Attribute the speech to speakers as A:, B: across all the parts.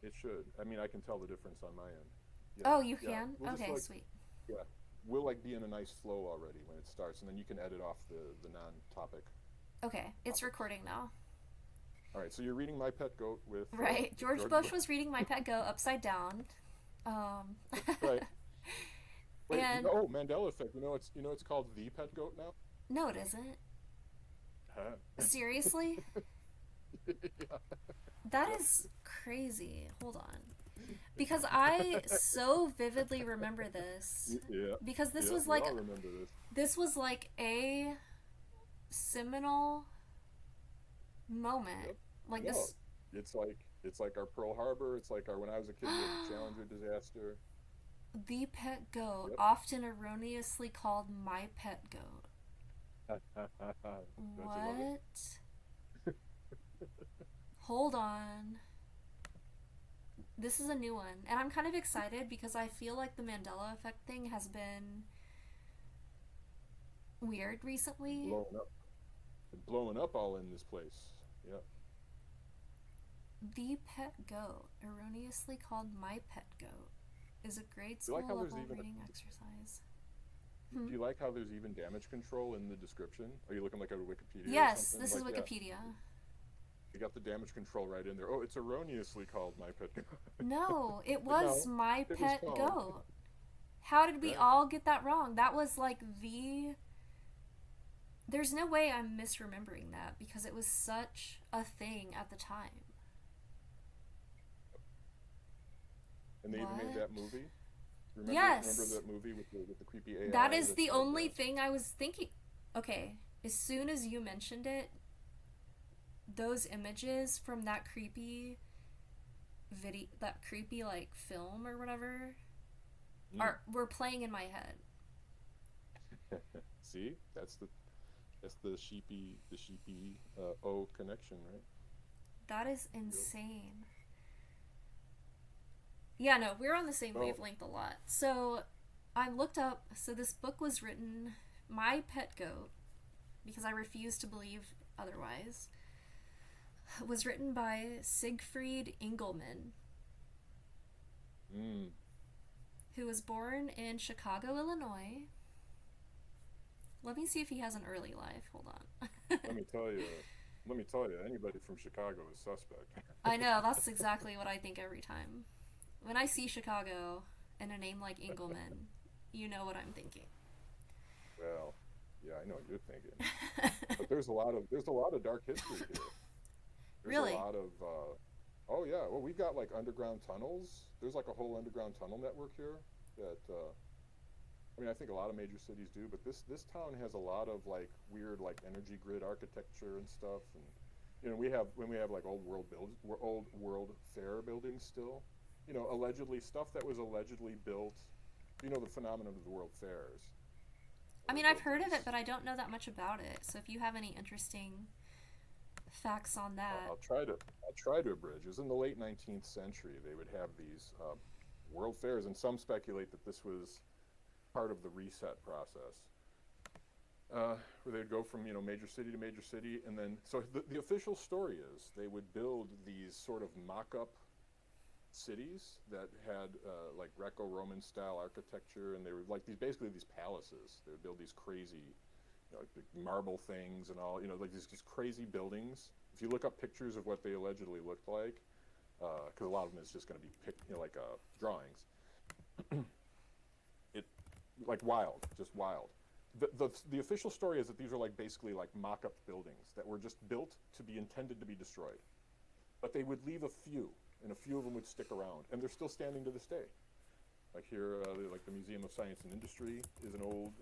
A: It should. I mean, I can tell the difference on my end. Yeah,
B: Oh, you
A: yeah.
B: can?
A: We'll just
B: Okay,
A: like,
B: sweet.
A: yeah, we'll like be in a nice flow already when it starts, and then you can edit off the non-topic
B: Okay, it's
A: topics.
B: recording now.
A: All right. So you're reading My Pet Goat
B: Right.
A: with
B: George
A: George
B: Bush
A: Bush.
B: was reading My Pet Goat upside down. Um,
A: Right. Wait.
B: and
A: No, Mandela effect. It's called the Pet Goat now.
B: no, it isn't.
A: Huh?
B: Seriously?
A: Yeah.
B: That
A: Yep.
B: is crazy. Hold on. Because I so vividly remember this.
A: Yeah.
B: Because
A: Yeah. We all remember this.
B: this was like a seminal moment.
A: Yep.
B: Like
A: No.
B: this.
A: It's like our Pearl Harbor. It's like our when I was a kid we had the Challenger disaster.
B: The pet goat,
A: Yep.
B: often erroneously called my pet goat.
A: Don't you love it?
B: What? Hold on. This is a new one. And I'm kind of excited because I feel like the Mandela effect thing has been weird recently.
A: Blowing up. Blowing up all in this place. Yep.
B: The pet goat, erroneously called my pet goat, is a grade
A: Do you like
B: school
A: how there's
B: level
A: even
B: reading exercise.
A: do
B: Hmm.
A: you like how there's even damage control in the description? Are you looking like at Wikipedia or
B: Yes,
A: something?
B: this is
A: Like, yeah,
B: Wikipedia.
A: you got the damage control right in there. Oh, it's erroneously called My Pet Goat.
B: No, it
A: But
B: was
A: no,
B: my
A: it was
B: pet
A: called.
B: goat. How did we
A: Right.
B: all get that wrong? That was like the. There's no way I'm misremembering that because it was such a thing at the time.
A: And they even made that
B: What?
A: movie. Remember
B: Yes!
A: that movie with the creepy
B: That
A: AI
B: is the
A: that's like
B: only thing I was thinking. Okay, as soon as you mentioned it, those images from that creepy video, that creepy like film or whatever,
A: mm.
B: are were playing in my head.
A: See, that's the sheepy O connection, right?
B: That is
A: Yep.
B: insane. Yeah, no, we're on the same
A: Well,
B: wavelength a lot. So I looked up. So this book was written, My Pet Goat, because I refuse to believe otherwise, was written by Siegfried Engelmann,
A: mm,
B: who was born in Chicago, Illinois. Let me see if he has an early life. Hold on.
A: let me tell you, anybody from Chicago is suspect.
B: I know, that's exactly what I think every time. When I see Chicago and a name like Engelmann, you know what I'm thinking.
A: Well, yeah, I know what you're thinking, but there's a lot of dark history here. There's a
B: Really?
A: lot of oh yeah, well we got like underground tunnels. There's like a whole underground tunnel network here that I mean I think a lot of major cities do, but this town has a lot of like weird like energy grid architecture and stuff, and we have like old world fair buildings still, allegedly stuff that was allegedly built. The phenomenon of the world fairs
B: I
A: were
B: mean, I've
A: built in
B: heard of it,
A: these.
B: but I don't know that much about it. So if you have any interesting facts on
A: I'll,
B: that.
A: I'll try to I'll try to abridge. It was in the late 19th century. They would have these world fairs, and some speculate that this was part of the reset process, where they'd go from major city to major city, and then so the official story is they would build these sort of mock-up cities that had like Greco-Roman style architecture, and they were like these basically these palaces. They would build these crazy like the marble things and all, like these just crazy buildings. If you look up pictures of what they allegedly looked like, because a lot of them is just going to be like drawings, it like wild, just wild. The official story is that these are like basically like mock-up buildings that were just built to be intended to be destroyed, but they would leave a few, and a few of them would stick around, and they're still standing to this day. Like here, like the Museum of Science and Industry is an old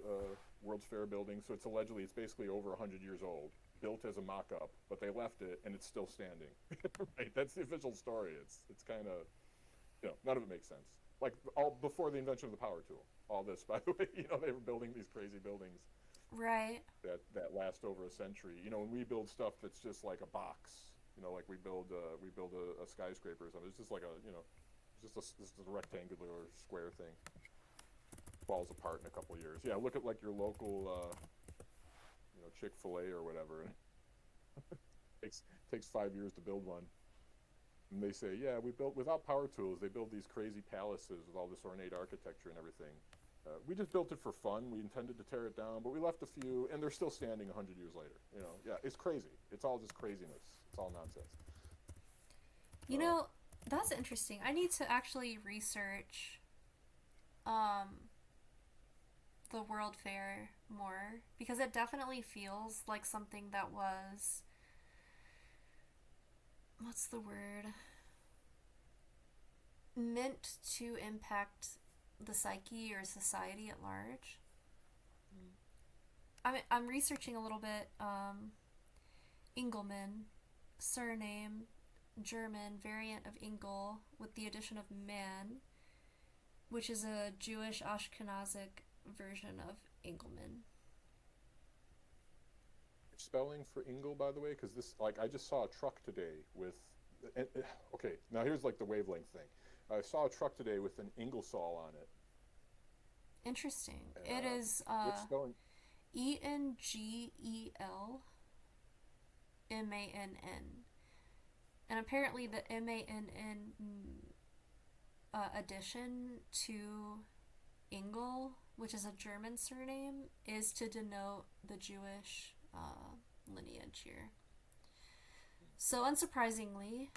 A: World's Fair building. So it's basically over 100 years old, built as a mock-up, but they left it and it's still standing. Right? That's the official story. It's kind of none of it makes sense. Like all before the invention of the power tool. All this, by the way, they were building these crazy buildings
B: Right.
A: that last over a century. When we build stuff that's just like a box, like we build a skyscraper or something. It's just like just a rectangular or square thing. Falls apart in a couple of years. Yeah, look at like your local, Chick-fil-A or whatever. Takes takes 5 years to build one. And they say, yeah, we built without power tools. They build these crazy palaces with all this ornate architecture and everything. We just built it for fun. We intended to tear it down, but we left a few, and they're still standing 100 years later. Yeah, it's crazy. It's all just craziness. It's all nonsense.
B: You
A: Uh,
B: know, that's interesting. I need to actually research um, the World Fair more because it definitely feels like something that was, what's the word, meant to impact the psyche or society at large. I'm researching a little bit. Engelmann, surname, German variant of Engel with the addition of man, which is a Jewish Ashkenazic version of Engelmann.
A: spelling for Ingle, by the way, because this, like, I just saw a truck today with. And, okay, now here's like the wavelength thing. I saw a truck today with an Ingersoll on it.
B: Interesting. It
A: Uh,
B: is
A: which spelling?
B: Engelmann. And apparently the MANN addition to Engel, which is a German surname, is to denote the Jewish lineage here. So, unsurprisingly,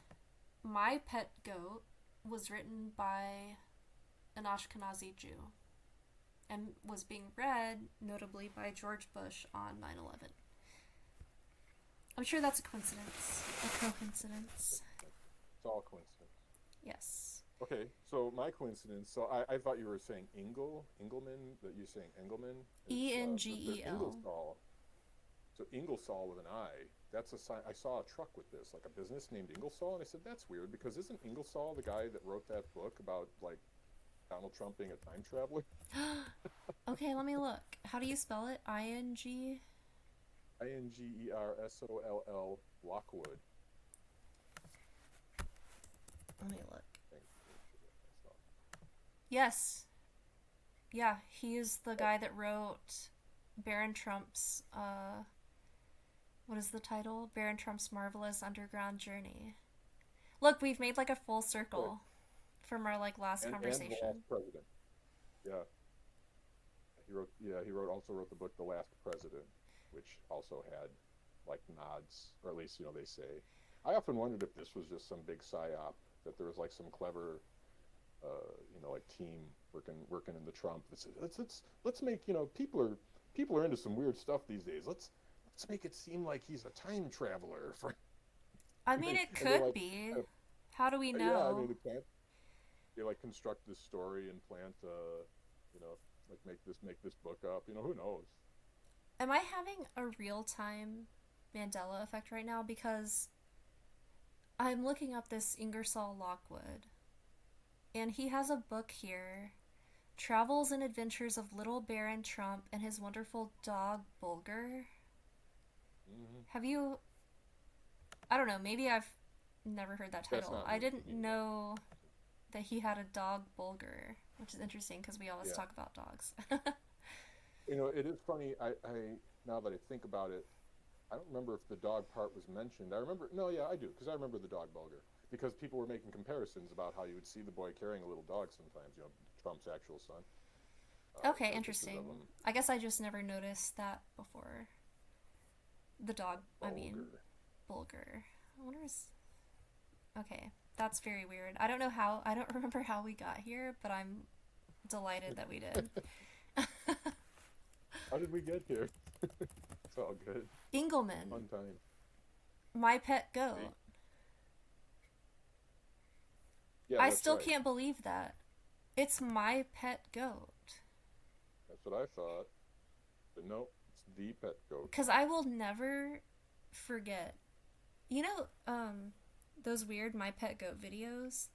B: My Pet Goat was written by an Ashkenazi Jew and was being read, notably, by George Bush on 9/11. I'm sure that's a coincidence. A coincidence.
A: It's all coincidence.
B: Yes.
A: Okay, so my coincidence. So I thought you were saying Engelman. That you're saying Engelman. There's
B: Engel.
A: Ingersoll. So Ingersoll with an I. That's a sign. I saw a truck with this, like a business named Ingersoll, and I said that's weird because isn't Ingersoll the guy that wrote that book about like Donald Trump being a time traveler?
B: Okay, let me look. How do you spell it? ING?
A: Ingersoll Lockwood.
B: Let me look. Yes. Yeah, he is the guy that wrote Baron Trump's, what is the title? Baron Trump's Marvelous Underground Journey. Look, we've made like a full circle from our like last
A: And the
B: conversation.
A: last president. Yeah, he wrote. Yeah, he also wrote the book The Last President, which also had like nods, or at least they say. I often wondered if this was just some big psyop, that there was like some clever, like team working in the Trump that said let's make people are into some weird stuff these days. Let's make it seem like he's a time traveler for.
B: I mean, it
A: And they
B: could
A: like,
B: be.
A: uh,
B: How do we
A: yeah, I
B: know?
A: mean they like construct this story and plant, you know, like make this book up. Who knows?
B: Am I having a real time Mandela effect right now? Because I'm looking up this Ingersoll Lockwood, and he has a book here, Travels and Adventures of Little Baron Trump and His Wonderful Dog Bulger.
A: Hmm.
B: Have you? I don't know, maybe I've never heard that
A: That's
B: title.
A: not
B: I
A: me.
B: didn't
A: Me either.
B: know that he had a dog Bulger, which is interesting because we always
A: Yeah.
B: talk about dogs.
A: It is funny. I now that I think about it, I don't remember if the dog part was mentioned. I remember. No, yeah, I do, because I remember the dog bulger. Because people were making comparisons about how you would see the boy carrying a little dog sometimes. Trump's actual son.
B: Okay,
A: There are pictures
B: interesting.
A: of him.
B: I guess I just never noticed that before. The dog, I mean,
A: Bulger.
B: Bulger. I wonder is okay. That's very weird. I don't know how. I don't remember how we got here, but I'm delighted that we did.
A: How did we get here? It's all good.
B: Engelman,
A: Fun time.
B: my pet goat.
A: See? Yeah,
B: I
A: that's
B: still
A: right.
B: can't believe that. It's my pet goat.
A: That's what I thought. But no, it's the pet goat.
B: Because I will never forget. You know, those weird my pet goat videos?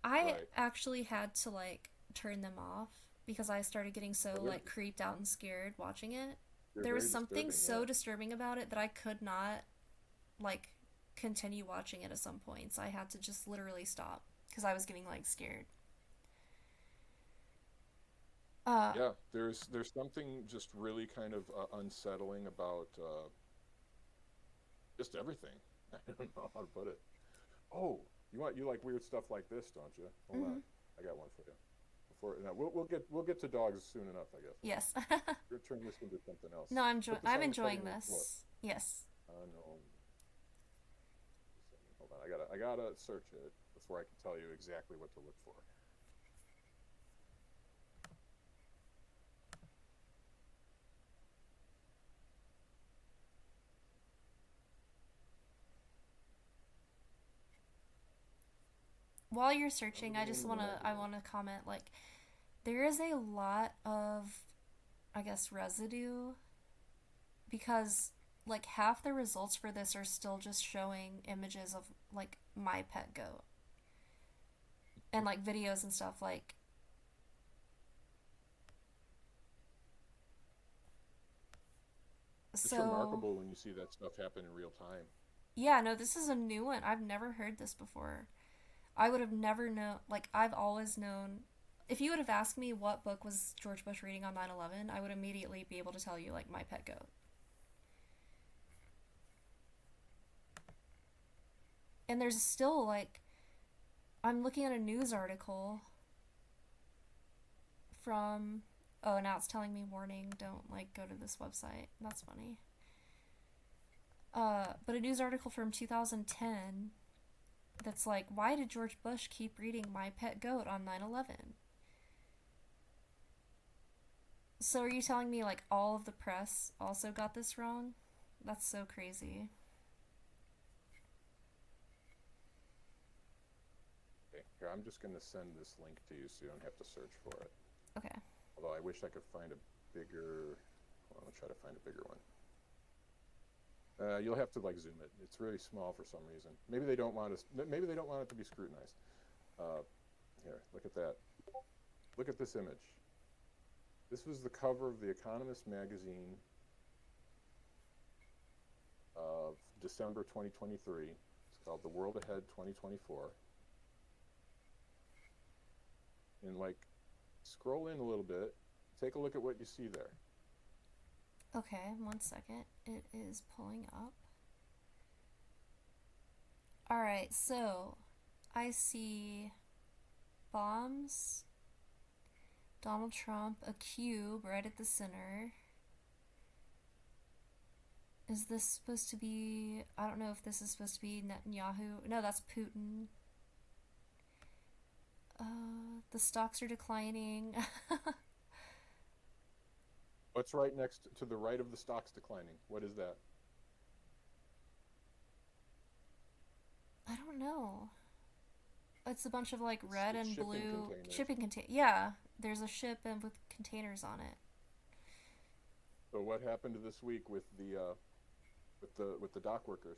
B: I
A: Right.
B: actually had to, like, turn them off because I started getting so,
A: Oh,
B: like, creeped out and scared watching it.
A: they're
B: There was
A: very
B: something
A: disturbing.
B: so
A: Yeah.
B: disturbing about it that I could not, like, continue watching it at some points. I had to just literally stop because I was getting, like, scared. Uh,
A: Yeah. There's something just really kind of unsettling about just everything. I don't know how to put it. Oh, You like weird stuff like this, don't you? Hold
B: Hmm.
A: on, I got one for you. Before now, we'll get to dogs soon enough, I guess.
B: Yes.
A: We're gonna turn this into something else.
B: No,
A: Put this
B: I'm
A: on the cutting
B: enjoying
A: room floor.
B: this. Yes.
A: No. Hold on, I gotta search it before I can tell you exactly what to look for.
B: While you're searching,
A: Remember the name of the
B: I
A: magazine?
B: wanna comment like there is a lot of, I guess, residue because like half the results for this are still just showing images of like my pet goat and like videos and stuff like
A: It's
B: so
A: remarkable when you see that stuff happen in real time.
B: yeah, no, this is a new one. I've never heard this before. I would have never known, like, I've always known. If you would have asked me what book was George Bush reading on 9/11, I would immediately be able to tell you, like, My Pet Goat. And there's still, like, I'm looking at a news article from. Oh, now it's telling me, warning, don't, like, go to this website. That's funny. But a news article from 2010 that's like, why did George Bush keep reading My Pet Goat on 9/11? So are you telling me like all of the press also got this wrong? That's so crazy.
A: Okay, here I'm just gonna send this link to you so you don't have to search for it.
B: Okay.
A: Although I wish I could find a bigger. Well, I'll try to find a bigger one. You'll have to like zoom it. It's really small for some reason. Maybe they don't want us. Maybe they don't want it to be scrutinized. Uh, Here, look at that. Look at this image. This was the cover of The Economist magazine of December 2023. It's called The World Ahead 2024. And like, scroll in a little bit. Take a look at what you see there.
B: Okay, 1 second. It is pulling up. Alright, so I see bombs, Donald Trump, a cube right at the center. Is this supposed to be. I don't know if this is supposed to be Netanyahu. No, that's Putin. The stocks are declining.
A: What's right next to the right of the stocks declining? What is that?
B: I don't know. It's a bunch of like red
A: It's
B: and
A: shipping
B: blue
A: containers.
B: shipping container. Yeah, there's a ship and with containers on it.
A: So what happened this week with the dock workers?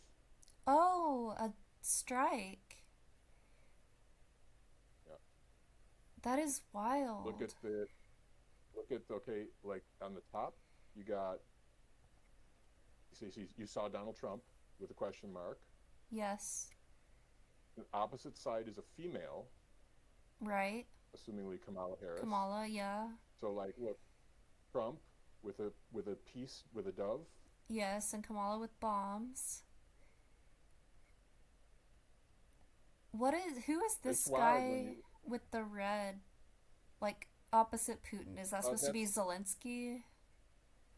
B: Oh, a strike.
A: Yeah.
B: That is
A: Look at
B: wild.
A: the okay, like on the top, you got you saw Donald Trump with a question mark.
B: Yes.
A: The opposite side is a female,
B: Right.
A: assumingly Kamala Harris.
B: Kamala, yeah.
A: So like, look, Trump with a piece with a dove.
B: Yes, and Kamala with bombs. Who is
A: It's
B: this
A: wild when
B: guy
A: you.
B: with the red, like opposite Putin? Is that supposed to be
A: That's
B: Zelensky?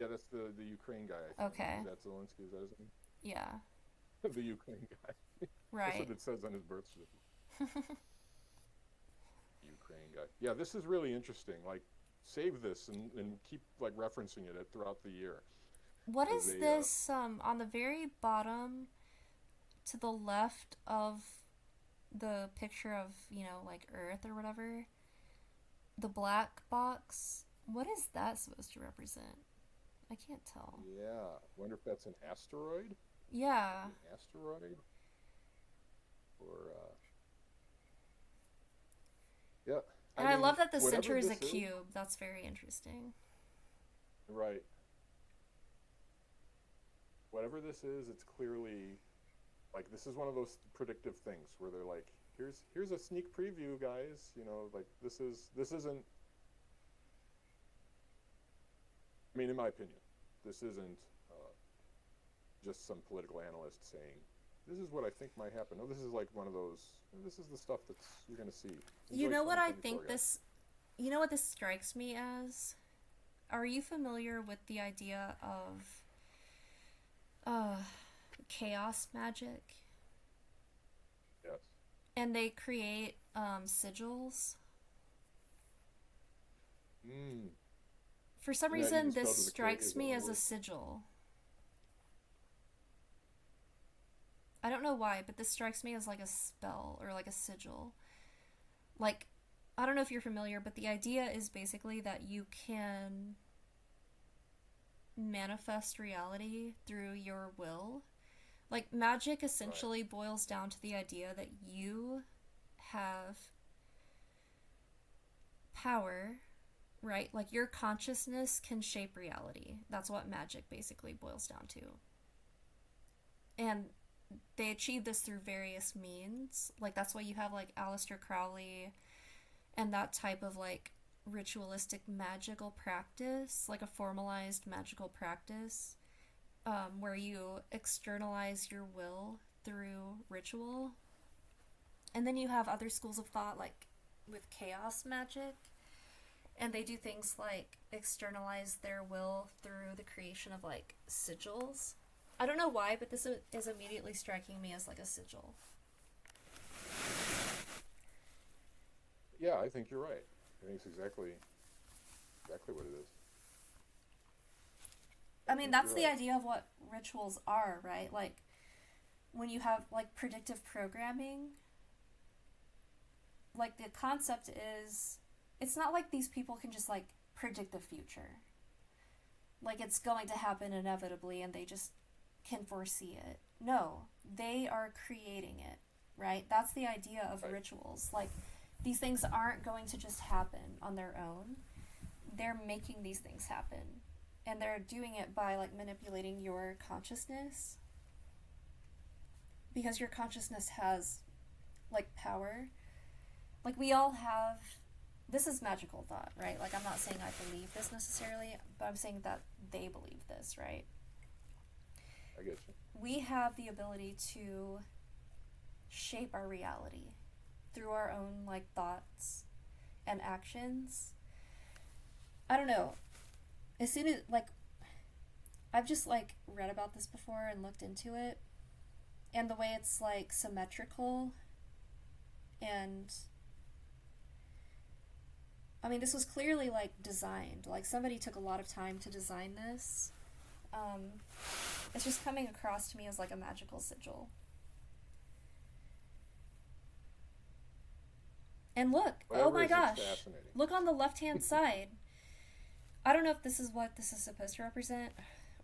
A: Yeah, that's the Ukraine guy. I think
B: Okay.
A: is that Zelensky? Is that his name?
B: Yeah.
A: The Ukraine guy. That's what
B: Right.
A: it says on his birth certificate. Ukraine guy. Yeah, this is really interesting. Like, save this and keep like referencing it throughout the year
B: What
A: as
B: is this on the very bottom to the left of the picture of, like Earth or whatever? The black box. What is that supposed to represent? I can't tell.
A: yeah. Wonder if that's an asteroid?
B: Yeah.
A: Maybe an asteroid or yeah. I
B: And I
A: mean,
B: love that the
A: whatever
B: center is a
A: this is,
B: cube. That's very interesting.
A: right? Whatever this is, it's clearly like this is one of those predictive things where they're like, here's a sneak preview, guys. Like this isn't. I mean, in my opinion, this isn't just some political analyst saying this is what I think might happen. No, this is like one of those. This is the stuff that's you're gonna see.
B: You
A: Enjoy
B: know what I
A: 2024,
B: think
A: guys.
B: this. You know what this strikes me as? Are you familiar with the idea of uh, chaos magic?
A: Yes.
B: And they create sigils.
A: Mm.
B: For some
A: And that even
B: reason, this
A: spelled with a K
B: strikes
A: is a
B: me as a
A: little.
B: sigil. I don't know why, but this strikes me as like a spell or like a sigil. Like, I don't know if you're familiar, but the idea is basically that you can manifest reality through your will. Like, magic
A: Right.
B: essentially boils down to the idea that you have power, right? Like, your consciousness can shape reality. That's what magic basically boils down to. And they achieve this through various means. Like, that's why you have, like, Aleister Crowley and that type of, like, ritualistic magical practice, like a formalized magical practice, where you externalize your will through ritual. And then you have other schools of thought, like with chaos magic, and they do things like externalize their will through the creation of like sigils. I don't know why, but this is immediately striking me as like a sigil.
A: Yeah, I think you're right. I think it's exactly what it is. I
B: I mean,
A: think
B: that's
A: you're
B: the
A: right.
B: idea of what rituals are, right? Like when you have like predictive programming, like the concept is it's not like these people can just like predict the future. Like it's going to happen inevitably and they just can foresee it. No, they are creating it, right? That's the idea of
A: Right.
B: rituals. Like these things aren't going to just happen on their own. They're making these things happen. And they're doing it by like manipulating your consciousness because your consciousness has like power. Like we all have this is magical thought, right? Like I'm not saying I believe this necessarily, but I'm saying that they believe this, right?
A: I get you.
B: We have the ability to shape our reality through our own like thoughts and actions. I don't know. As soon as like I've just like read about this before and looked into it and the way it's like symmetrical and I mean this was clearly like designed. Like somebody took a lot of time to design this. Um it's just coming across to me as like a magical sigil. And look, oh
A: Whatever
B: my
A: it is, it's
B: gosh,
A: fascinating.
B: look on the left hand side. I don't know if this is what this is supposed to represent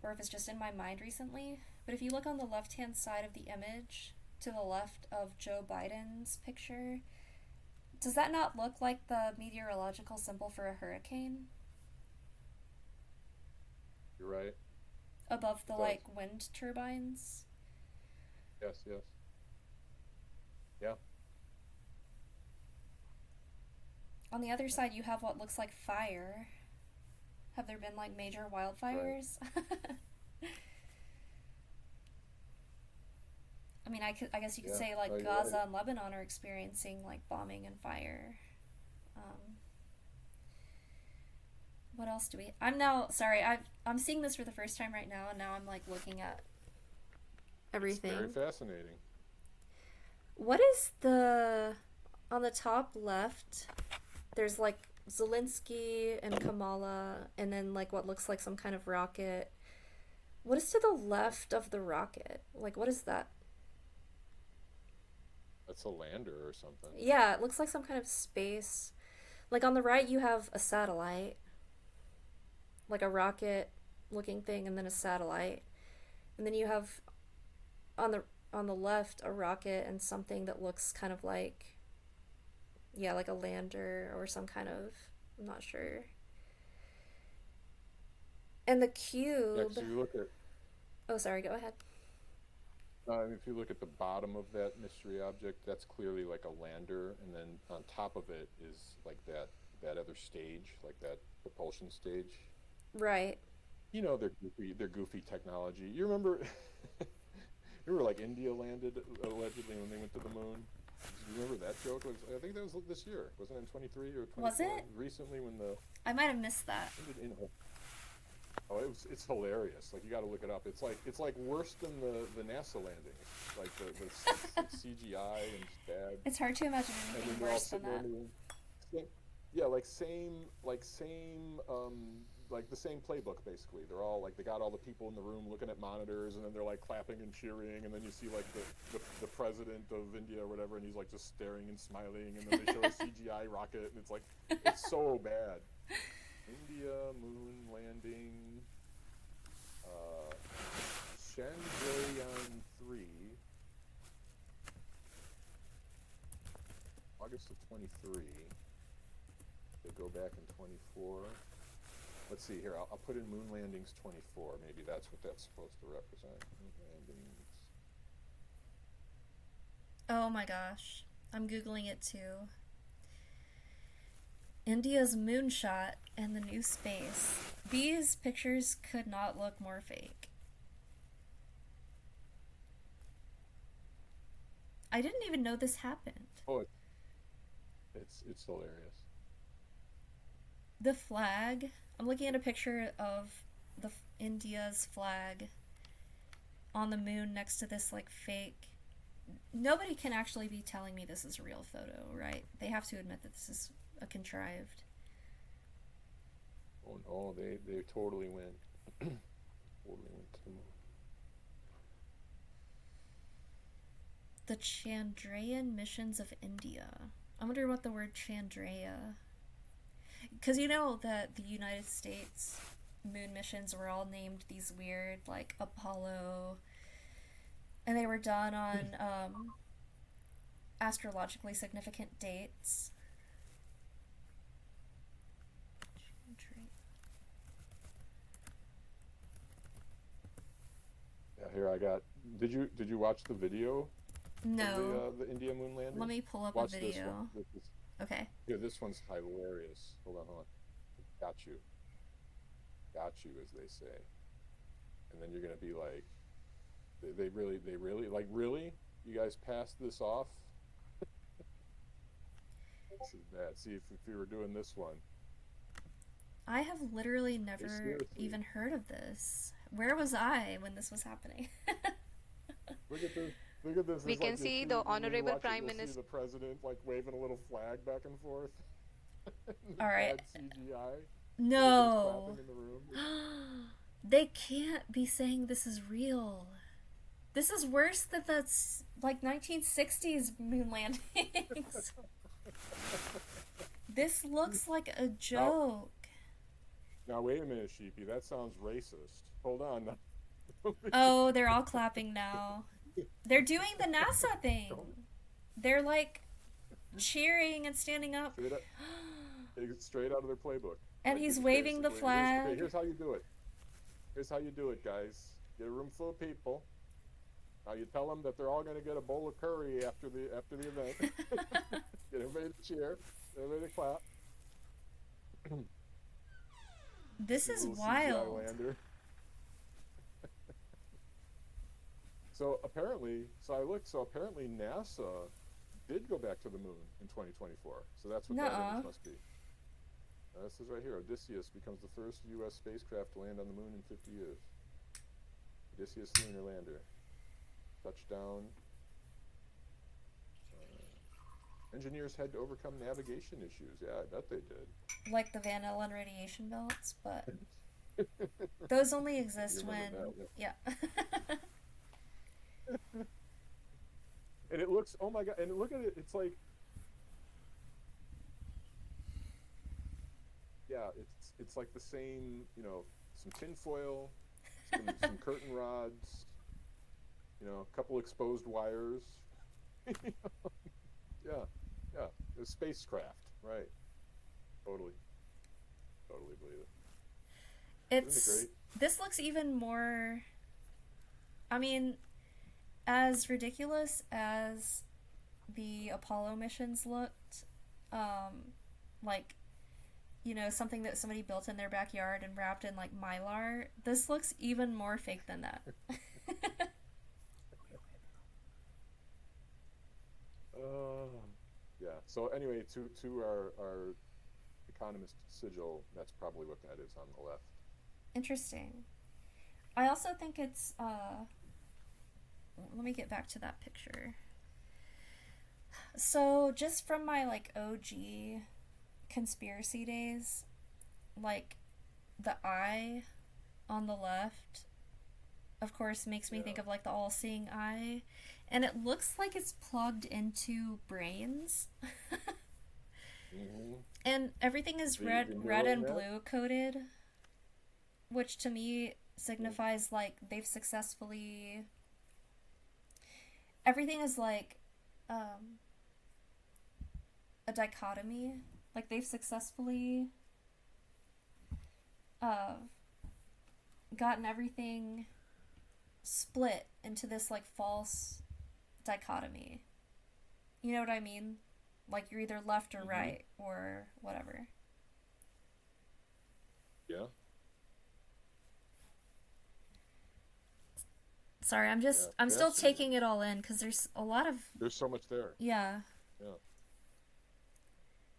B: or if it's just in my mind recently, but if you look on the left hand side of the image to the left of Joe Biden's picture, does that not look like the meteorological symbol for a hurricane
A: You're right.
B: above the
A: It does.
B: like wind turbines?
A: Yes. Yes. Yeah.
B: On the other side, you have what looks like fire. Have there been like major
A: Right.
B: wildfires? I mean, I guess you could
A: Yeah.
B: say
A: No,
B: like
A: you're right.
B: Gaza and Lebanon are experiencing like bombing and fire. Um, what else do we? I'm now sorry. I'm seeing this for the first time right now, and now I'm like looking at
A: It's very
B: everything.
A: fascinating.
B: What is the on the top left? There's like Zelensky and Kamala, and then like what looks like some kind of rocket. What is to the left of the rocket? Like, what is that?
A: That's a lander or something.
B: Yeah, it looks like some kind of space. Like on the right, you have a satellite, like a rocket looking thing, and then a satellite. And then you have on the left a rocket and something that looks kind of like yeah, like a lander or some kind of I'm not sure. And the
A: Yeah, because
B: cube.
A: if you look at
B: Oh, sorry. Go ahead.
A: if you look at the bottom of that mystery object, that's clearly like a lander, and then on top of it is like that other stage, like that propulsion stage.
B: Right.
A: Their goofy technology. You remember Remember, like India landed allegedly when they went to the moon. Do you remember that joke? I think that was this year. Wasn't it in 23 or 24?
B: Was it?
A: Recently, when the
B: I might have missed that.
A: oh, it's hilarious. Like you got to look it up. It's like worse than the NASA landings. Like the CGI and just bad.
B: It's hard to imagine
A: And then
B: anything
A: they're all
B: worse than
A: sitting there
B: that.
A: in the room. Yeah, like the same playbook basically. They're all like they got all the people in the room looking at monitors, and then they're like clapping and cheering, and then you see like the president of India or whatever, and he's like just staring and smiling, and then they show a CGI rocket, and it's so bad. India moon landing, Chandrayaan 3, August of 23. They go back in 24. Let's see here. I'll put in moon landings 24. Maybe that's what that's supposed to represent. Moon landings.
B: Oh my gosh. I'm Googling it too. India's moonshot and the new space. These pictures could not look more fake. I didn't even know this happened.
A: Oh, it's hilarious.
B: The flag. I'm looking at a picture of India's flag on the moon next to this like fake. Nobody can actually be telling me this is a real photo, right? They have to admit that this is a contrived.
A: Oh no, they totally went totally went to the moon.
B: The Chandrayaan missions of India. I wonder what the word Chandraya. Because you know that the United States moon missions were all named these weird, like Apollo, and they were done on astrologically significant dates.
A: Yeah, here I got. Did you watch the video
B: No.
A: of the India moon landing?
B: Let me pull up
A: Watch
B: a
A: this
B: video.
A: one.
B: Okay.
A: Here, this one's hilarious. Hold on. Got you, as they say. And then you're gonna be like, they really like really? You guys passed this off? This is bad. See if you were doing this one.
B: I have literally
A: Hey,
B: never
A: seriously.
B: even heard of this. Where was I when this was happening?
A: Look at this. Look at this.
C: We
A: It's
C: can
A: like
C: see
A: when
C: the
A: you
C: Honorable
A: watch it,
C: Prime
A: you'll see
C: Minister.
A: the president like waving a little flag back and forth.
B: All right.
A: Bad CGI.
B: No.
A: Everybody's clapping in the room.
B: They can't be saying this is real. This is worse than the like 1960s moon landings. This looks like a joke.
A: Now wait a minute, Sheepy. That sounds racist. Hold on.
B: Oh, they're all clapping now. They're doing the NASA thing. They're like cheering and standing up.
A: Straight out of their playbook.
B: And
A: Like,
B: he's
A: it's
B: waving the
A: basically-
B: flag.
A: Okay, here's how you do it. Here's how you do it, guys. Get a room full of people. Now you tell them that they're all going to get a bowl of curry after the event. Get everybody to cheer. Everybody to clap.
B: This is
A: Little CGI
B: wild.
A: lander. So apparently NASA did go back to the moon in 2024. So that's what that
B: Nuh-uh.
A: image must be. This is right here. Odysseus becomes the first U.S. spacecraft to land on the moon in 50 years. Odysseus lunar lander. Touchdown. Engineers had to overcome navigation issues. Yeah, I bet they did.
B: Like the Van Allen radiation belts, but those only exist
A: You
B: when
A: remember that,
B: yeah.
A: And it looks, oh my god, and look at it, it's like, yeah, it's like the same, some tinfoil, some curtain rods, a couple exposed wires. Yeah, a spacecraft, right? Totally believe it. Isn't it great?
B: This looks even more. I mean, as ridiculous as the Apollo missions looked, like, something that somebody built in their backyard and wrapped in like Mylar. This looks even more fake than that.
A: Uh, yeah. So anyway, to our economist sigil, that's probably what that is on the left.
B: Interesting. I also think it's let me get back to that picture. So just from my like OG conspiracy days, like the eye on the left of course makes me think
A: Yeah.
B: of like the all-seeing eye, and it looks like it's plugged into brains.
A: Hmm.
B: And everything is
A: The
B: red
A: neural
B: and
A: net.
B: blue coated, which to me
A: Mm.
B: signifies like they've successfully everything is like um, a dichotomy. Like they've successfully uh, gotten everything split into this like false dichotomy. You know what I mean? Like you're either left or
A: Hmm.
B: right or whatever.
A: Yeah.
B: Sorry,
A: Yeah.
B: I'm still
A: Fascinating.
B: taking it all in because there's a lot of
A: There's so much there.
B: yeah.
A: Yeah.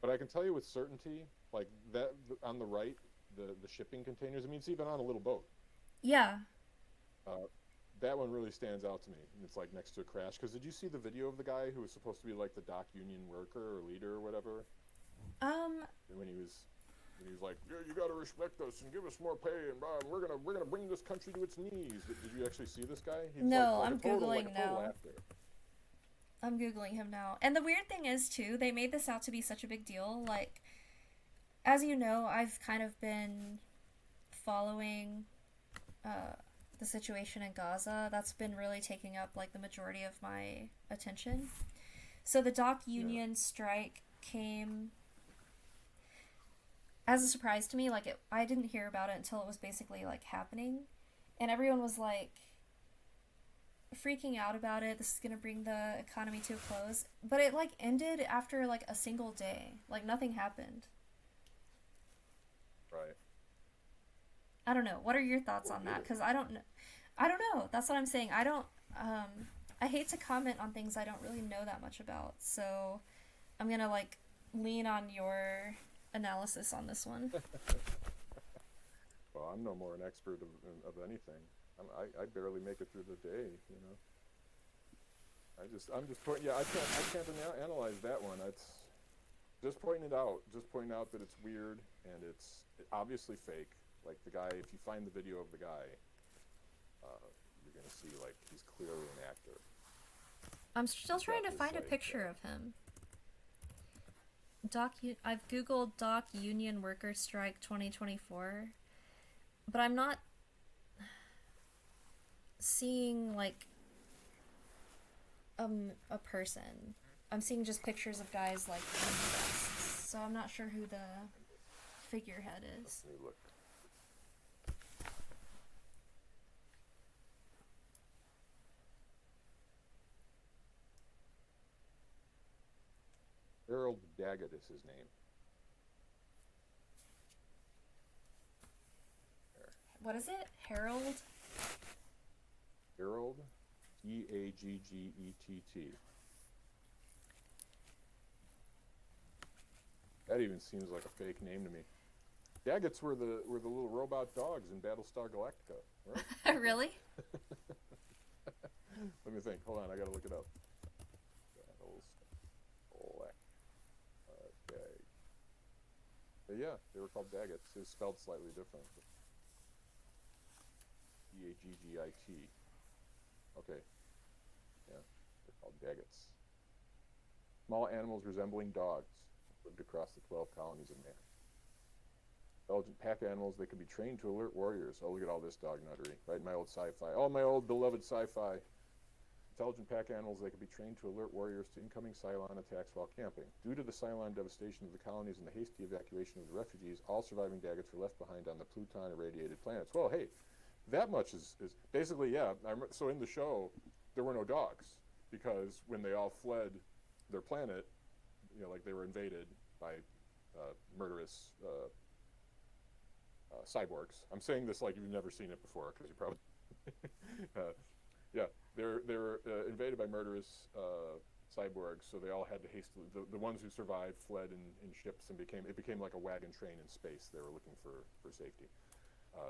A: But I can tell you with certainty, like that on the right, the shipping containers. I mean, it's even on a little boat.
B: Yeah.
A: Uh, that one really stands out to me. And it's like next to a crash. Because did you see the video of the guy who was supposed to be like the dock union worker or leader or whatever?
B: Um
A: And when he was like, yeah, you got to respect us and give us more pay, and blah, we're gonna bring this country to its knees. Did you actually see this guy? He's
B: no,
A: like a
B: I'm
A: total
B: googling now.
A: actor.
B: I'm googling him now. And the weird thing is too, they made this out to be such a big deal. Like as you know, I've kind of been following uh, the situation in Gaza. That's been really taking up like the majority of my attention. So the dock
A: Yeah.
B: union strike came as a surprise to me. Like I didn't hear about it until it was basically like happening, and everyone was like freaking out about it. This is gonna bring the economy to a close, but it like ended after like a single day. Like nothing happened.
A: Right.
B: I don't know. What are your thoughts
A: Or
B: on
A: did
B: that?
A: it?
B: Because I don't know. I don't know. That's what I'm saying. I don't. I hate to comment on things I don't really know that much about. So I'm gonna like lean on your analysis on this one.
A: Well, I'm no more an expert of anything. I barely make it through the day. You know. I'm just pointing. Yeah, I can't analyze that one. It's just pointing it out. Just pointing out that it's weird and it's obviously fake. Like the guy, if you find the video of the guy, you're gonna see like he's clearly an actor.
B: I'm still
A: He's
B: trying
A: got
B: to
A: this
B: find a
A: like
B: picture of him. I've googled Dock Union Worker Strike 2024, but I'm not seeing like a person. I'm seeing just pictures of guys like in vests. So I'm not sure who the figurehead is.
A: let me look. Harold Daggett is his name. There.
B: What is it? Harold?
A: Harold, Daggett. That even seems like a fake name to me. Daggetts were the little robot dogs in Battlestar Galactica, right?
B: Really?
A: Let me think. Hold on, I gotta look it up. Battlestar Dag. Yeah, they were called Daggetts. It's spelled slightly different. Daggit. Okay, yeah, they're called Daggetts. Small animals resembling dogs lived across the 12 colonies of man. Intelligent pack animals, they could be trained to alert warriors. Oh, look at all this dog nuttery, right? My old sci-fi. Oh, my old beloved sci-fi. Intelligent pack animals, they could be trained to alert warriors to incoming Cylon attacks while camping. Due to the Cylon devastation of the colonies and the hasty evacuation of the refugees, all surviving Daggets were left behind on the Pluton irradiated planets. Well, hey, that much is basically, yeah. So in the show, there were no dogs because when they all fled their planet, you know, like they were invaded by murderous cyborgs. I'm saying this like you've never seen it before because you probably, yeah, they're invaded by murderous cyborgs, so they all had to hastily. The ones who survived fled in ships and became like a wagon train in space. They were looking for safety.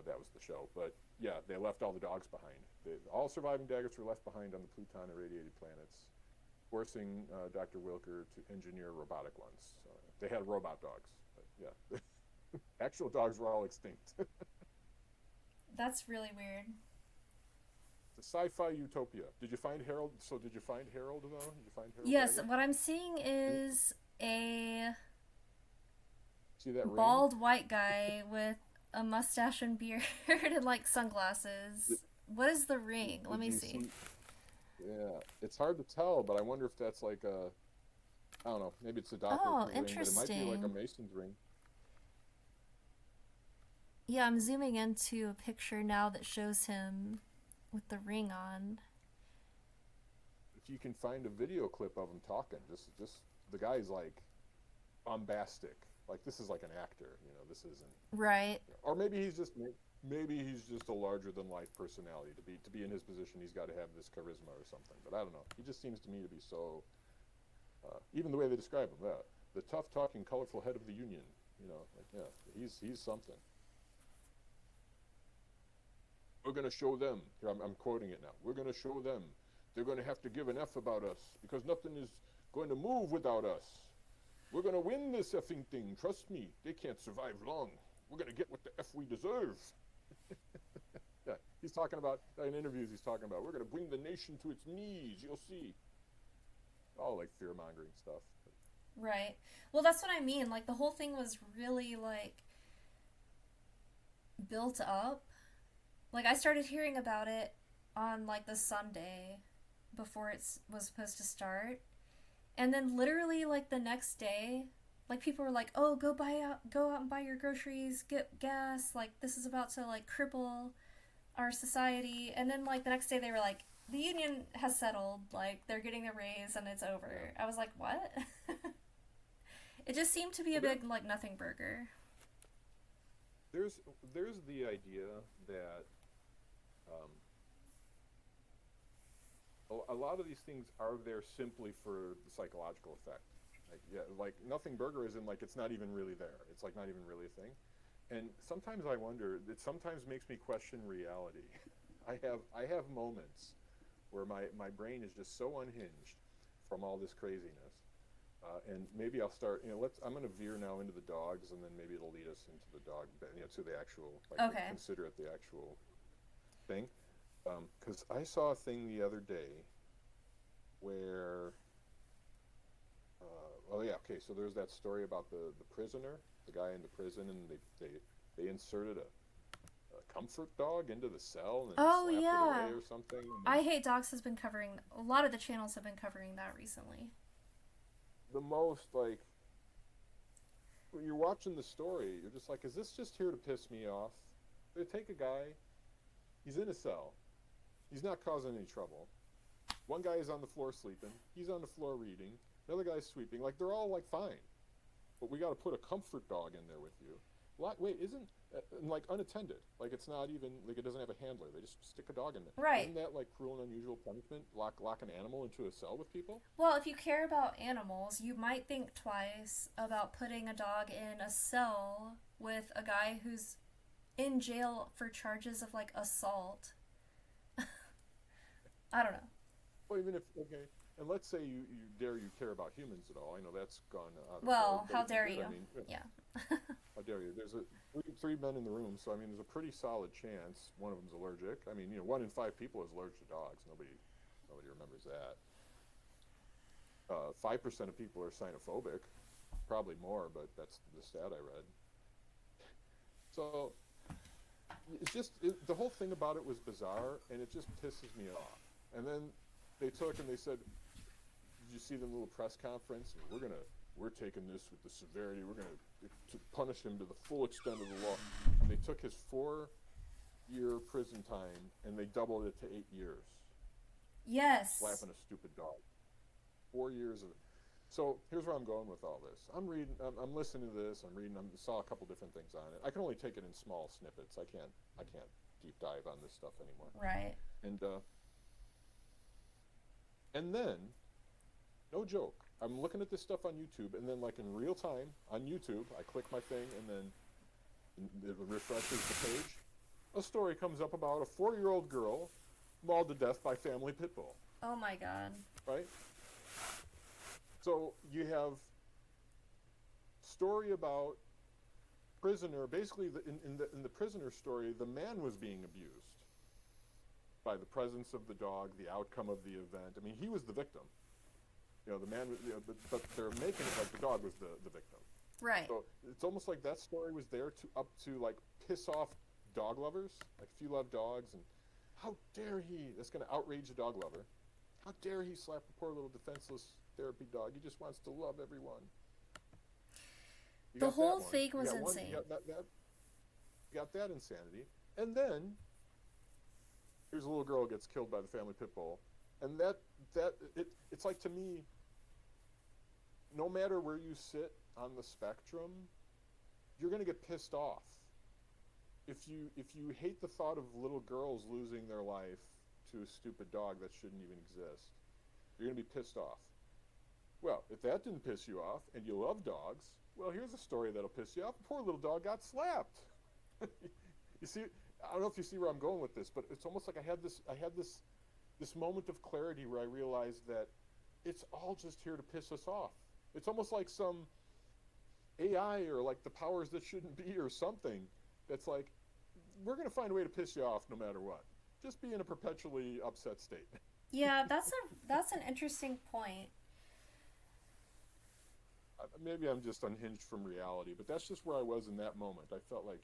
A: That was the show. But yeah, they left all the dogs behind. All surviving Daggetts were left behind on the Pluton irradiated planets, forcing Dr. Wilker to engineer robotic ones. They had robot dogs. But yeah, actual dogs were all extinct.
B: That's really weird.
A: It's a sci-fi utopia. Did you find Harold? So did you find Harold though? Did you find Harold?
B: Yes,
A: Daggett?
B: what I'm seeing is a
A: See that ring?
B: bald white guy with a mustache and beard and like sunglasses. What is the ring? Let me see.
A: Yeah, it's hard to tell, but I wonder if that's like a, I don't know, maybe it's a Doppler
B: Oh,
A: ring, but it might be like a
B: interesting.
A: Mason's ring.
B: Yeah, I'm zooming into a picture now that shows him with the ring on.
A: If you can find a video clip of him talking, just the guy's like bombastic. Like this is like an actor, you know. This isn't,
B: Right.
A: or maybe he's just a larger than life personality. To be in his position, he's got to have this charisma or something. But I don't know. He just seems to me to be so. Even the way they describe him, the tough talking, colorful head of the Union. You know, like yeah, he's something. We're going to show them. Here, I'm quoting it now. We're going to show them. They're going to have to give an F about us because nothing is going to move without us. We're going to win this effing thing. Trust me. They can't survive long. We're going to get what the F we deserve. Yeah, he's talking about, in interviews, he's talking about, we're going to bring the nation to its knees. You'll see. All like fear-mongering stuff.
B: Right. Well, that's what I mean. Like the whole thing was really like built up. Like I started hearing about it on like the Sunday before it was supposed to start. And then literally like the next day, like people were like, "Oh, go out and buy your groceries, get gas. Like this is about to like cripple our society." And then like the next day they were like, "The union has settled. Like they're getting a raise and it's over." I was like, "What?" It just seemed to be a big like nothing burger.
A: There's the idea that um, a lot of these things are there simply for the psychological effect. Like, yeah, like nothing burger is in like it's not even really there. It's like not even really a thing. And sometimes I wonder. It sometimes makes me question reality. I have moments where my brain is just so unhinged from all this craziness. And maybe I'll start. You know, I'm going to veer now into the dogs, and then maybe it'll lead us into the dog. You know, to the actual. Like,
B: Okay.
A: consider it the actual thing. Because I saw a thing the other day where. Oh yeah, okay. So there's that story about the prisoner, the guy in the prison, and they inserted a comfort dog into the cell and
B: Oh
A: slapped it
B: yeah.
A: away or something.
B: I Hate Dogs has been covering a lot of the channels have been covering that recently.
A: The most like when you're watching the story, you're just like, is this just here to piss me off? They take a guy, he's in a cell, he's not causing any trouble. One guy is on the floor sleeping, he's on the floor reading, another guy's sweeping, like they're all like fine. But we got to put a comfort dog in there with you. Wait, isn't like unattended? Like it's not even like it doesn't have a handler. They just stick a dog in there.
B: Right.
A: Isn't that like cruel and unusual punishment? Lock an animal into a cell with people?
B: Well, if you care about animals, you might think twice about putting a dog in a cell with a guy who's in jail for charges of like assault. I don't know.
A: Well, even if okay, and let's say you care about humans at all. I know that's gone out of
B: Well,
A: vogue, but
B: how
A: if you
B: dare
A: did,
B: you?
A: I mean,
B: Yeah.
A: how dare you? There's three men in the room, so I mean, there's a pretty solid chance one of them's allergic. I mean, you know, 1 in 5 people is allergic to dogs. Nobody remembers that. 5% of people are xenophobic, probably more, but that's the stat I read. So it's just the whole thing about it was bizarre, and it just pisses me off. And then they took and they said, "Did you see the little press conference? We're taking this with the severity. We're gonna to punish him to the full extent of the law." And they took his 4-year prison time and they doubled it to 8 years.
B: Yes.
A: Slapping a stupid dog. 4 years of it. So here's where I'm going with all this. I'm reading. I'm listening to this. I'm reading. I saw a couple different things on it. I can only take it in small snippets. I can't deep dive on this stuff anymore.
B: Right.
A: And then No joke. I'm looking at this stuff on YouTube, and then like in real time on YouTube, I click my thing, and then it refreshes the page. A story comes up about a 4-year-old girl mauled to death by family pit bull.
B: Oh my god.
A: Right? So you have story about prisoner. Basically, in the prisoner story, the man was being abused by the presence of the dog, the outcome of the event. I mean, he was the victim. The man, but they're making it like the dog was the victim.
B: Right.
A: So it's almost like that story was there to like piss off dog lovers. Like if you love dogs, and how dare he? That's going to outrage a dog lover. How dare he slap a poor little defenseless therapy dog? He just wants to love everyone.
B: The whole thing was insane.
A: You got that insanity, and then here's a little girl gets killed by the family pit bull, and it's like, to me, no matter where you sit on the spectrum, you're going to get pissed off. If you hate the thought of little girls losing their life to a stupid dog that shouldn't even exist, you're going to be pissed off. Well, if that didn't piss you off and you love dogs, well, here's a story that'll piss you off. Poor little dog got slapped. You see, I don't know if you see where I'm going with this, but it's almost like I had this moment of clarity where I realized that it's all just here to piss us off. It's almost like some AI or like the powers that shouldn't be or something that's like, we're going to find a way to piss you off no matter what. Just be in a perpetually upset state.
B: Yeah, that's an interesting point.
A: Maybe I'm just unhinged from reality, but that's just where I was in that moment. I felt like,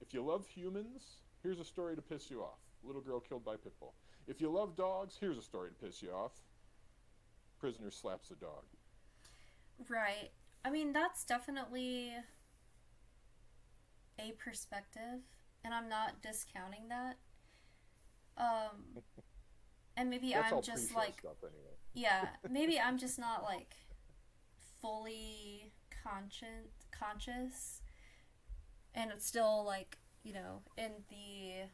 A: if you love humans, here's a story to piss you off. Little girl killed by pit bull. If you love dogs, here's a story to piss you off. Prisoner slaps a dog.
B: Right. I mean, that's definitely a perspective, and I'm not discounting that. And maybe
A: That's
B: I'm just like,
A: stuff anyway.
B: yeah, maybe I'm just not like fully conscious, and it's still like, in the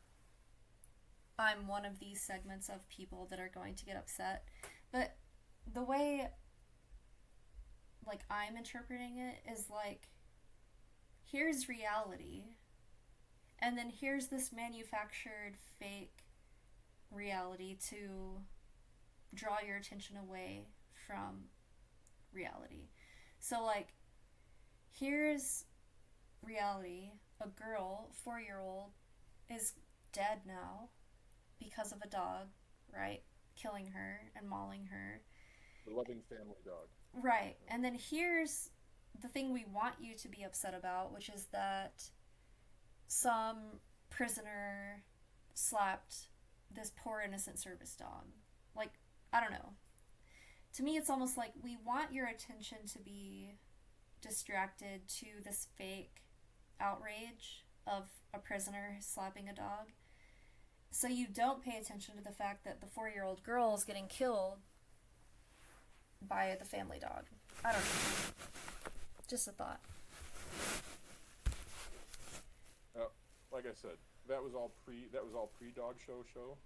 B: I'm one of these segments of people that are going to get upset. But the way like I'm interpreting it is like, here's reality, and then here's this manufactured fake reality to draw your attention away from reality. So like, here's reality. A girl, 4-year-old, is dead now because of a dog, right? Killing her and mauling her.
A: The loving family dog.
B: Right. And then here's the thing we want you to be upset about, which is that some prisoner slapped this poor innocent service dog. Like, I don't know. To me, it's almost like we want your attention to be distracted to this fake outrage of a prisoner slapping a dog, so you don't pay attention to the fact that the 4-year-old girl is getting killed by the family dog. I don't know. Just a thought.
A: Like I said, that was all pre-dog show. So,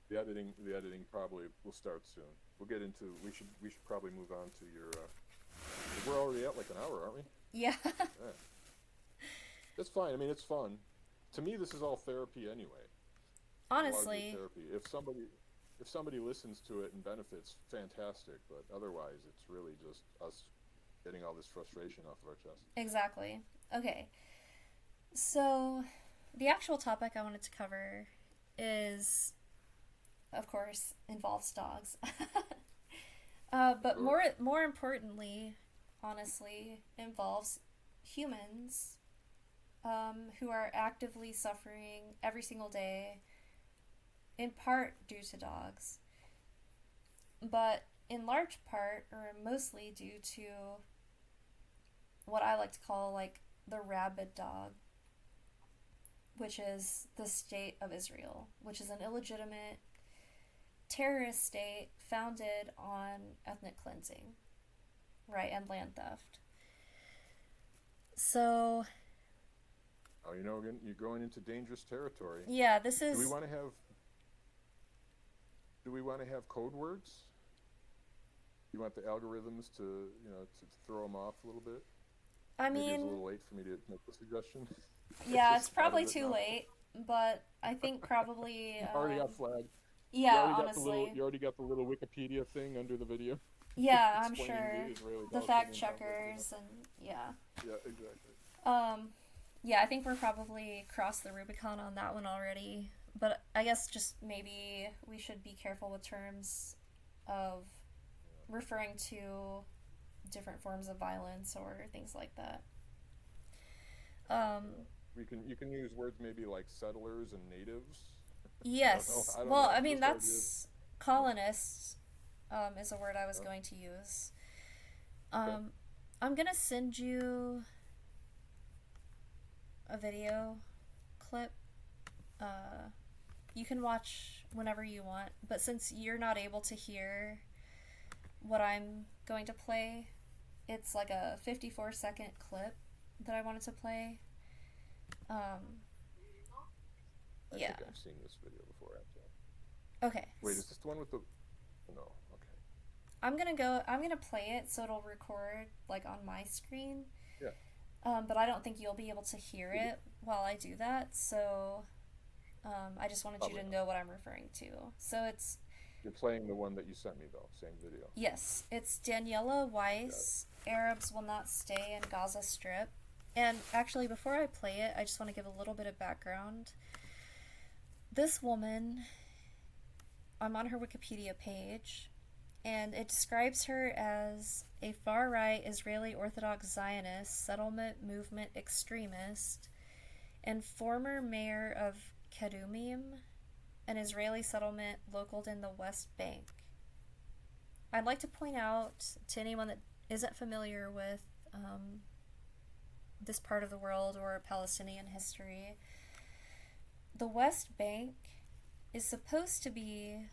A: the editing probably will start soon. We'll get into, we should probably move on to your, we're already at like an hour, aren't we?
B: Yeah.
A: Yeah. That's fine. I mean, it's fun. To me, this is all therapy anyway.
B: Honestly.
A: Therapy. If somebody listens to it and benefits, fantastic. But otherwise, it's really just us getting all this frustration off of our chest.
B: Exactly. Okay. So, the actual topic I wanted to cover is, of course, involves dogs. But more importantly, honestly, involves humans who are actively suffering every single day, in part due to dogs, but in large part, or mostly due to what I like to call like the rabid dog, which is the state of Israel, which is an illegitimate terrorist state founded on ethnic cleansing, right, and land theft. So,
A: you're going into dangerous territory.
B: yeah, this is...
A: Do we want to have... do we want to have code words? You want the algorithms to, to throw them off a little bit?
B: I
A: Maybe it's a
B: mean,
A: little late for me to make the suggestion.
B: yeah, it's
A: just thought of
B: probably
A: it
B: too
A: now.
B: late, but I think probably,
A: You already got flagged.
B: yeah, honestly.
A: You already got the little Wikipedia thing under the video
B: Yeah, I'm
A: explaining
B: sure.
A: the Israeli
B: The
A: Palestinian
B: fact
A: conflict.
B: checkers and yeah.
A: Yeah, exactly.
B: Yeah, I think we're probably crossed the Rubicon on that one already. But I guess just maybe we should be careful with terms of referring to different forms of violence or things like that. Um,
A: You can use words maybe like settlers and natives.
B: yes.
A: I don't
B: Well,
A: know.
B: I mean,
A: Just ideas.
B: that's colonists, is a word I was
A: Yeah.
B: going to use.
A: Okay.
B: I'm gonna send you a video clip. You can watch whenever you want, but since you're not able to hear what I'm going to play, it's like a 54-second clip that I wanted to play.
A: I
B: Yeah.
A: think I've seen this video before, actually.
B: Okay.
A: Wait, is this the one with the? No. Okay.
B: I'm gonna play it so it'll record like on my screen.
A: Yeah.
B: But I don't think you'll be able to hear it while I do that, so I just wanted you
A: Probably
B: to
A: not.
B: know what I'm referring to. So it's,
A: You're playing the one that you sent me though, same video.
B: yes, it's Daniela Weiss, Arabs Will Not Stay in Gaza Strip. And actually, before I play it, I just want to give a little bit of background. This woman, I'm on her Wikipedia page, and it describes her as a far-right Israeli Orthodox Zionist settlement movement extremist and former mayor of Kadumim, an Israeli settlement located in the West Bank. I'd like to point out to anyone that isn't familiar with this part of the world or Palestinian history, the West Bank is supposed to be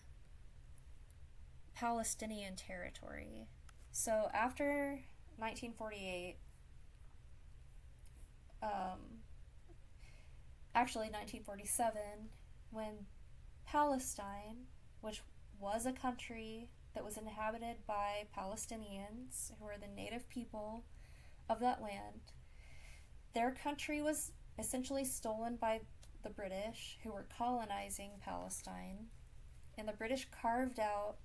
B: Palestinian territory. So after 1948, actually 1947, when Palestine, which was a country that was inhabited by Palestinians, who are the native people of that land, their country was essentially stolen by the British, who were colonizing Palestine, and the British carved out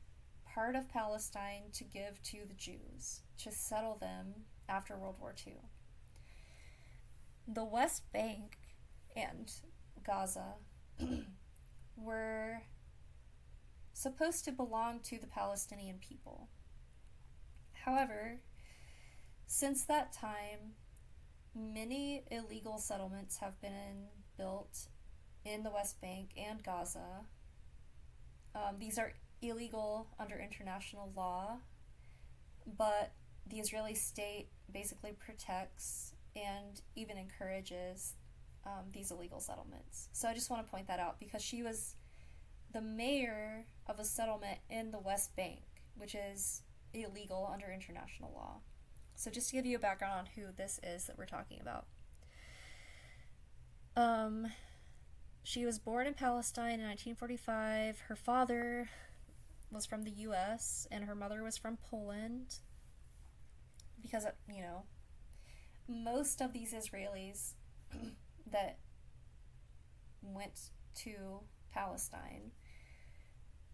B: part of Palestine to give to the Jews, to settle them after World War II. The West Bank and Gaza were supposed to belong to the Palestinian people. However, since that time, many illegal settlements have been built in the West Bank and Gaza. These are illegal under international law, but the Israeli state basically protects and even encourages these illegal settlements. So I just want to point that out because she was the mayor of a settlement in the West Bank, which is illegal under international law. So just to give you a background on who this is that we're talking about. She was born in Palestine in 1945. Her father was from the US and her mother was from Poland. Because, most of these Israelis that went to Palestine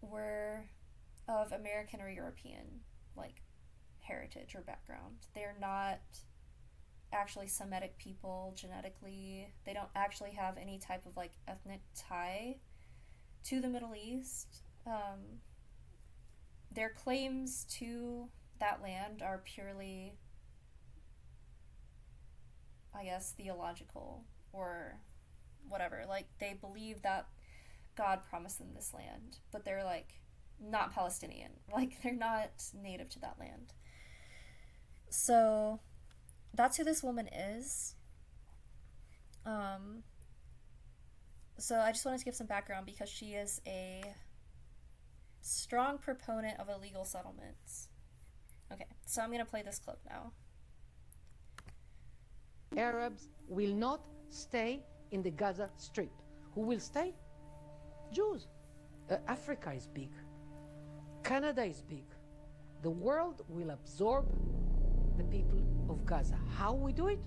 B: were of American or European, heritage or background. They're not actually Semitic people genetically. They don't actually have any type of ethnic tie to the Middle East. Their claims to that land are purely, I guess, theological or whatever. They believe that God promised them this land, but they're not Palestinian. They're not native to that land. So that's who this woman is. So I just wanted to give some background because she is a strong proponent of illegal settlements. Okay, so I'm gonna play this clip now.
C: Arabs will not stay in the Gaza Strip. Who will stay? Jews. Africa is big. Canada is big. The world will absorb the people of Gaza. How we do it?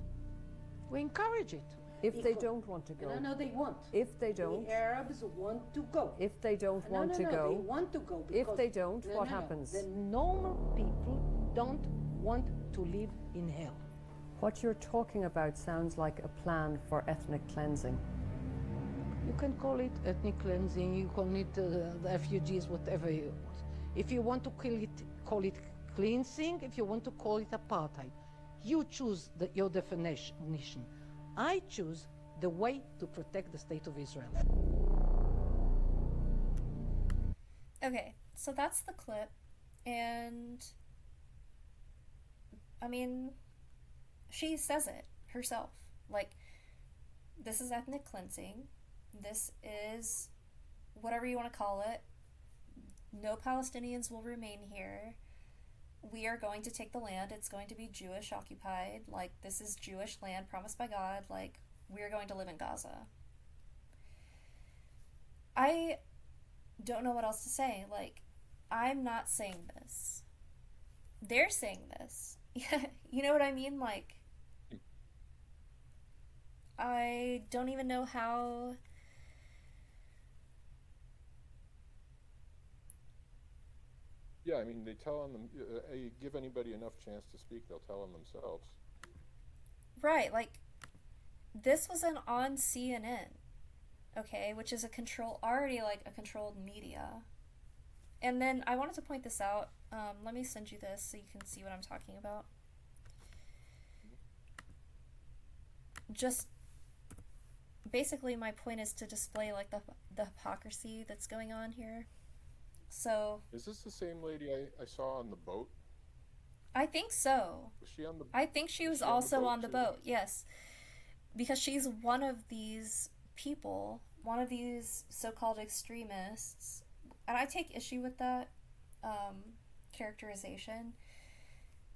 C: We encourage it.
D: If they don't want to go.
C: No, they want.
D: If they don't.
C: The Arabs want to go.
D: If they don't want to
C: They
D: go.
C: want to go.
D: If
C: because-
D: they don't, what happens?
C: The normal people don't want to live in hell.
D: What you're talking about sounds like a plan for ethnic cleansing.
C: You can call it ethnic cleansing, you call it the refugees, whatever you want. If you want to call it cleansing, if you want to call it apartheid, you choose your definition. I choose the way to protect the state of Israel.
B: Okay, so that's the clip, and I mean, she says it herself. Like, this is ethnic cleansing. This is whatever you want to call it. No Palestinians will remain here. We are going to take the land. It's going to be Jewish occupied. Like, this is Jewish land promised by God. Like, we're going to live in Gaza. I don't know what else to say. Like, I'm not saying this. They're saying this. You know what I mean? Like, I don't even know how...
A: Yeah, I mean, they tell them, give anybody enough chance to speak, they'll tell them themselves.
B: Right, like, this was on CNN, okay, which is already like a controlled media. And then I wanted to point this out. Let me send you this so you can see what I'm talking about. Just, basically my point is to display like the hypocrisy that's going on here. So...
A: Is this the same lady I saw on the boat?
B: I think so.
A: Was she on the...
B: I think she was
A: on the
B: also
A: boat
B: on the
A: too?
B: boat, yes. Because she's one of these people, one of these so-called extremists. And I take issue with that characterization.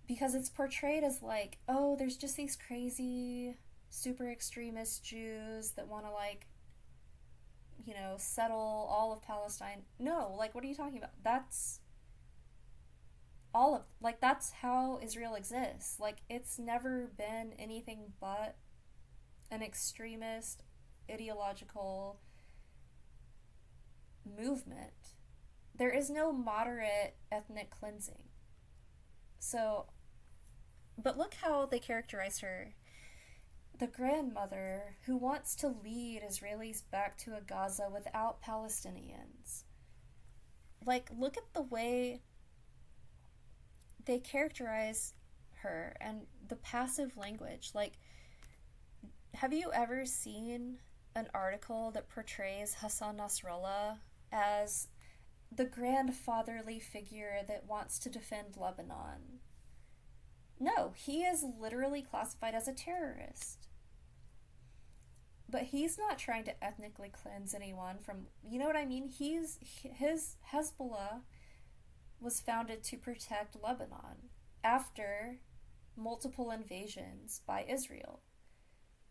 B: Because it's portrayed as like, oh, there's just these crazy, super extremist Jews that want to like, you know, settle all of Palestine. No, like, what are you talking about? That's how Israel exists. Like, it's never been anything but an extremist, ideological movement. There is no moderate ethnic cleansing. So, but look how they characterize her. The grandmother who wants to lead Israelis back to a Gaza without Palestinians. Like, look at the way they characterize her and the passive language. Like, have you ever seen an article that portrays Hassan Nasrallah as the grandfatherly figure that wants to defend Lebanon? No, he is literally classified as a terrorist. But he's not trying to ethnically cleanse anyone from, you know what I mean? His Hezbollah was founded to protect Lebanon after multiple invasions by Israel.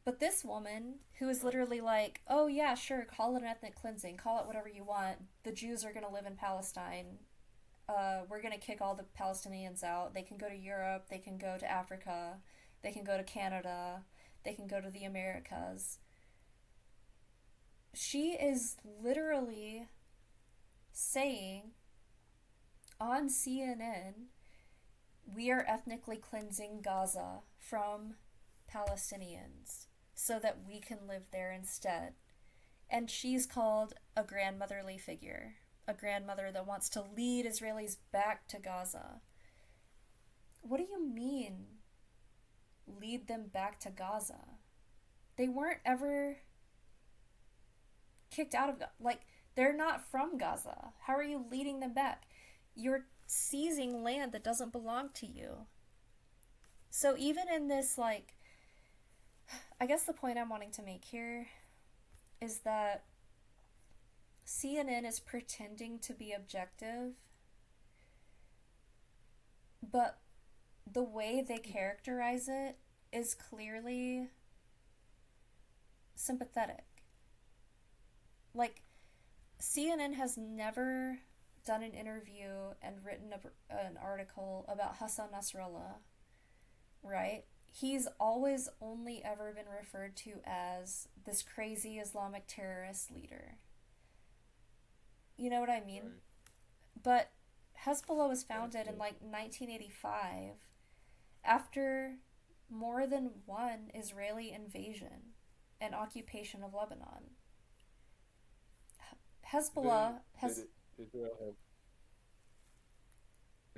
B: But this woman, who is literally like, oh yeah, sure, call it an ethnic cleansing, call it whatever you want, the Jews are going to live in Palestine, we're going to kick all the Palestinians out, they can go to Europe, they can go to Africa, they can go to Canada, they can go to the Americas. She is literally saying on CNN, we are ethnically cleansing Gaza from Palestinians so that we can live there instead. And she's called a grandmotherly figure, a grandmother that wants to lead Israelis back to Gaza. What do you mean, lead them back to Gaza? They weren't ever kicked out of Gaza. Like, they're not from Gaza. How are you leading them back? You're seizing land that doesn't belong to you. So even in this, like, I guess the point I'm wanting to make here is that CNN is pretending to be objective, but the way they characterize it is clearly sympathetic. Like, CNN has never done an interview and written an article about Hassan Nasrallah, right? He's always only ever been referred to as this crazy Islamic terrorist leader. You know what I mean?
A: Right.
B: But Hezbollah was founded in like 1985 after more than one Israeli invasion and occupation of Lebanon. Hezbollah has.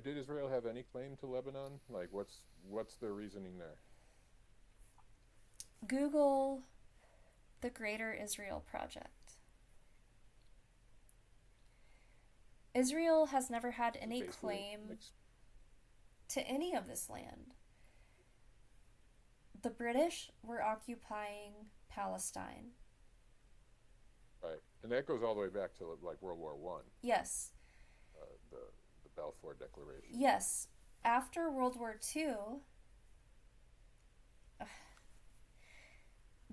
A: Did Israel have any claim to Lebanon? Like, what's their reasoning there?
B: Google the Greater Israel Project. Israel has never had any claim to any of this land. The British were occupying Palestine.
A: Right, and that goes all the way back to like World War One.
B: Yes.
A: The Balfour Declaration.
B: Yes. After World War II,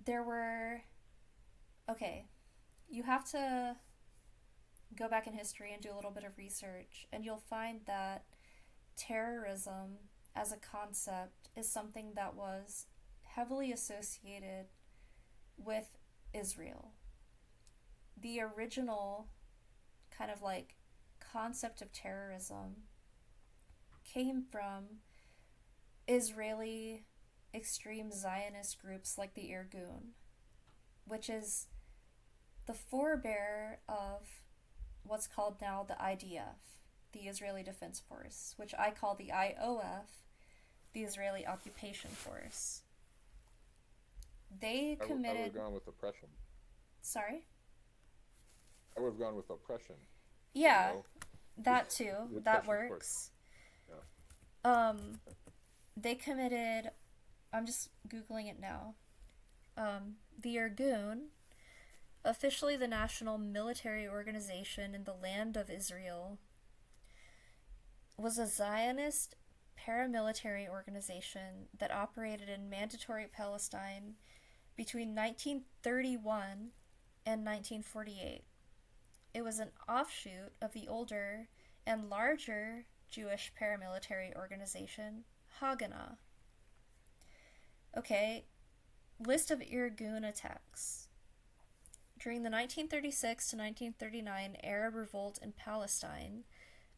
B: there were. Okay, you have to go back in history and do a little bit of research, and you'll find that terrorism as a concept is something that was heavily associated with Israel. The original kind of like concept of terrorism came from Israeli extreme Zionist groups like the Irgun, which is the forebearer of what's called now the IDF, the Israeli Defense Force, which I call the IOF, the Israeli Occupation Force. They committed.
A: I would have gone with oppression.
B: Sorry?
A: I would have gone with oppression.
B: Yeah,
A: you know?
B: that too.
A: The
B: That
A: oppression
B: works.
A: Yeah.
B: They committed. I'm just Googling it now. The Irgun, officially the national military organization in the land of Israel, was a Zionist paramilitary organization that operated in Mandatory Palestine between 1931 and 1948. It was an offshoot of the older and larger Jewish paramilitary organization, Haganah. Okay, list of Irgun attacks. During the 1936 to 1939 Arab revolt in Palestine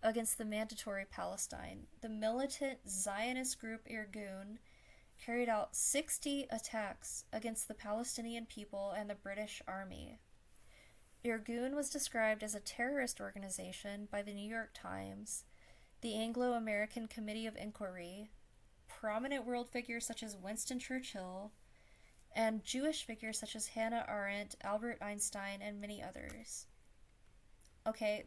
B: against the Mandatory Palestine, the militant Zionist group Irgun carried out 60 attacks against the Palestinian people and the British Army. Irgun was described as a terrorist organization by the New York Times, the Anglo-American Committee of Inquiry, prominent world figures such as Winston Churchill, and Jewish figures such as Hannah Arendt, Albert Einstein, and many others. Okay.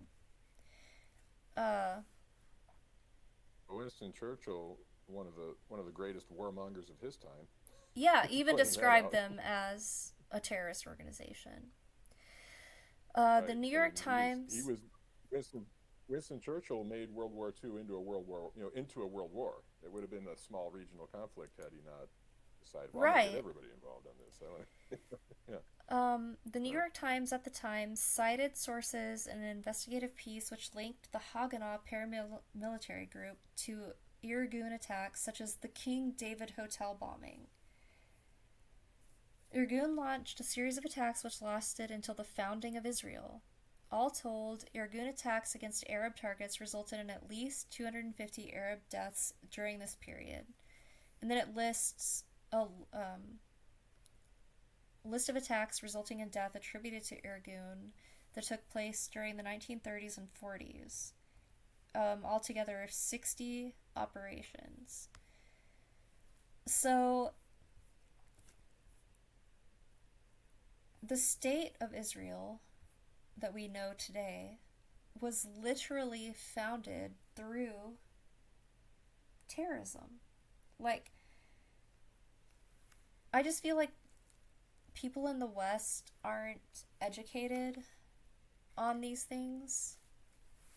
A: Winston Churchill, one of the greatest warmongers of his time.
B: Yeah, even
A: Pointing
B: described
A: that out.
B: them as a terrorist organization.
A: Right.
B: The New
A: I
B: York
A: mean,
B: Times.
A: He was Winston Churchill made World War II into a world war. Into a world war. It would have been a small regional conflict had he not decided. Well, I'm gonna
B: Right.
A: get everybody involved on this. Yeah.
B: The New York Times at the time cited sources in an investigative piece which linked the Haganah paramilitary group to Irgun attacks such as the King David Hotel bombing. Irgun launched a series of attacks which lasted until the founding of Israel. All told, Irgun attacks against Arab targets resulted in at least 250 Arab deaths during this period. And then it lists a list of attacks resulting in death attributed to Irgun that took place during the 1930s and 40s. Altogether, 60 operations. So, the state of Israel that we know today was literally founded through terrorism. Like, I just feel like people in the West aren't educated on these things.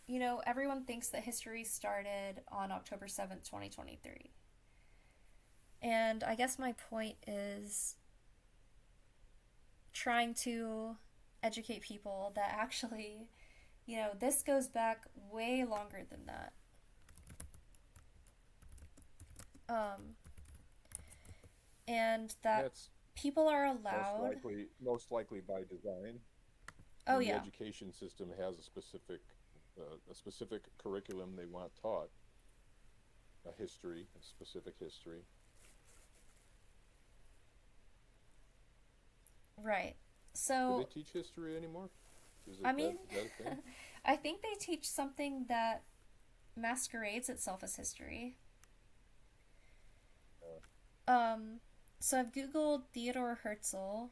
B: You know, everyone thinks that history started on October 7th, 2023. And I guess my point is trying to educate people that actually This goes back way longer than that. And that
A: That's
B: people are
A: most
B: allowed.
A: most likely by design. I
B: Oh,
A: mean, the
B: yeah.
A: education system has a specific curriculum they want taught, a specific history.
B: Right.
A: Do they
B: So,
A: teach history anymore?
B: I mean,
A: Is that a thing?
B: I think they teach something that masquerades itself as history.
A: Uh,
B: Um, so I've Googled Theodor Herzl,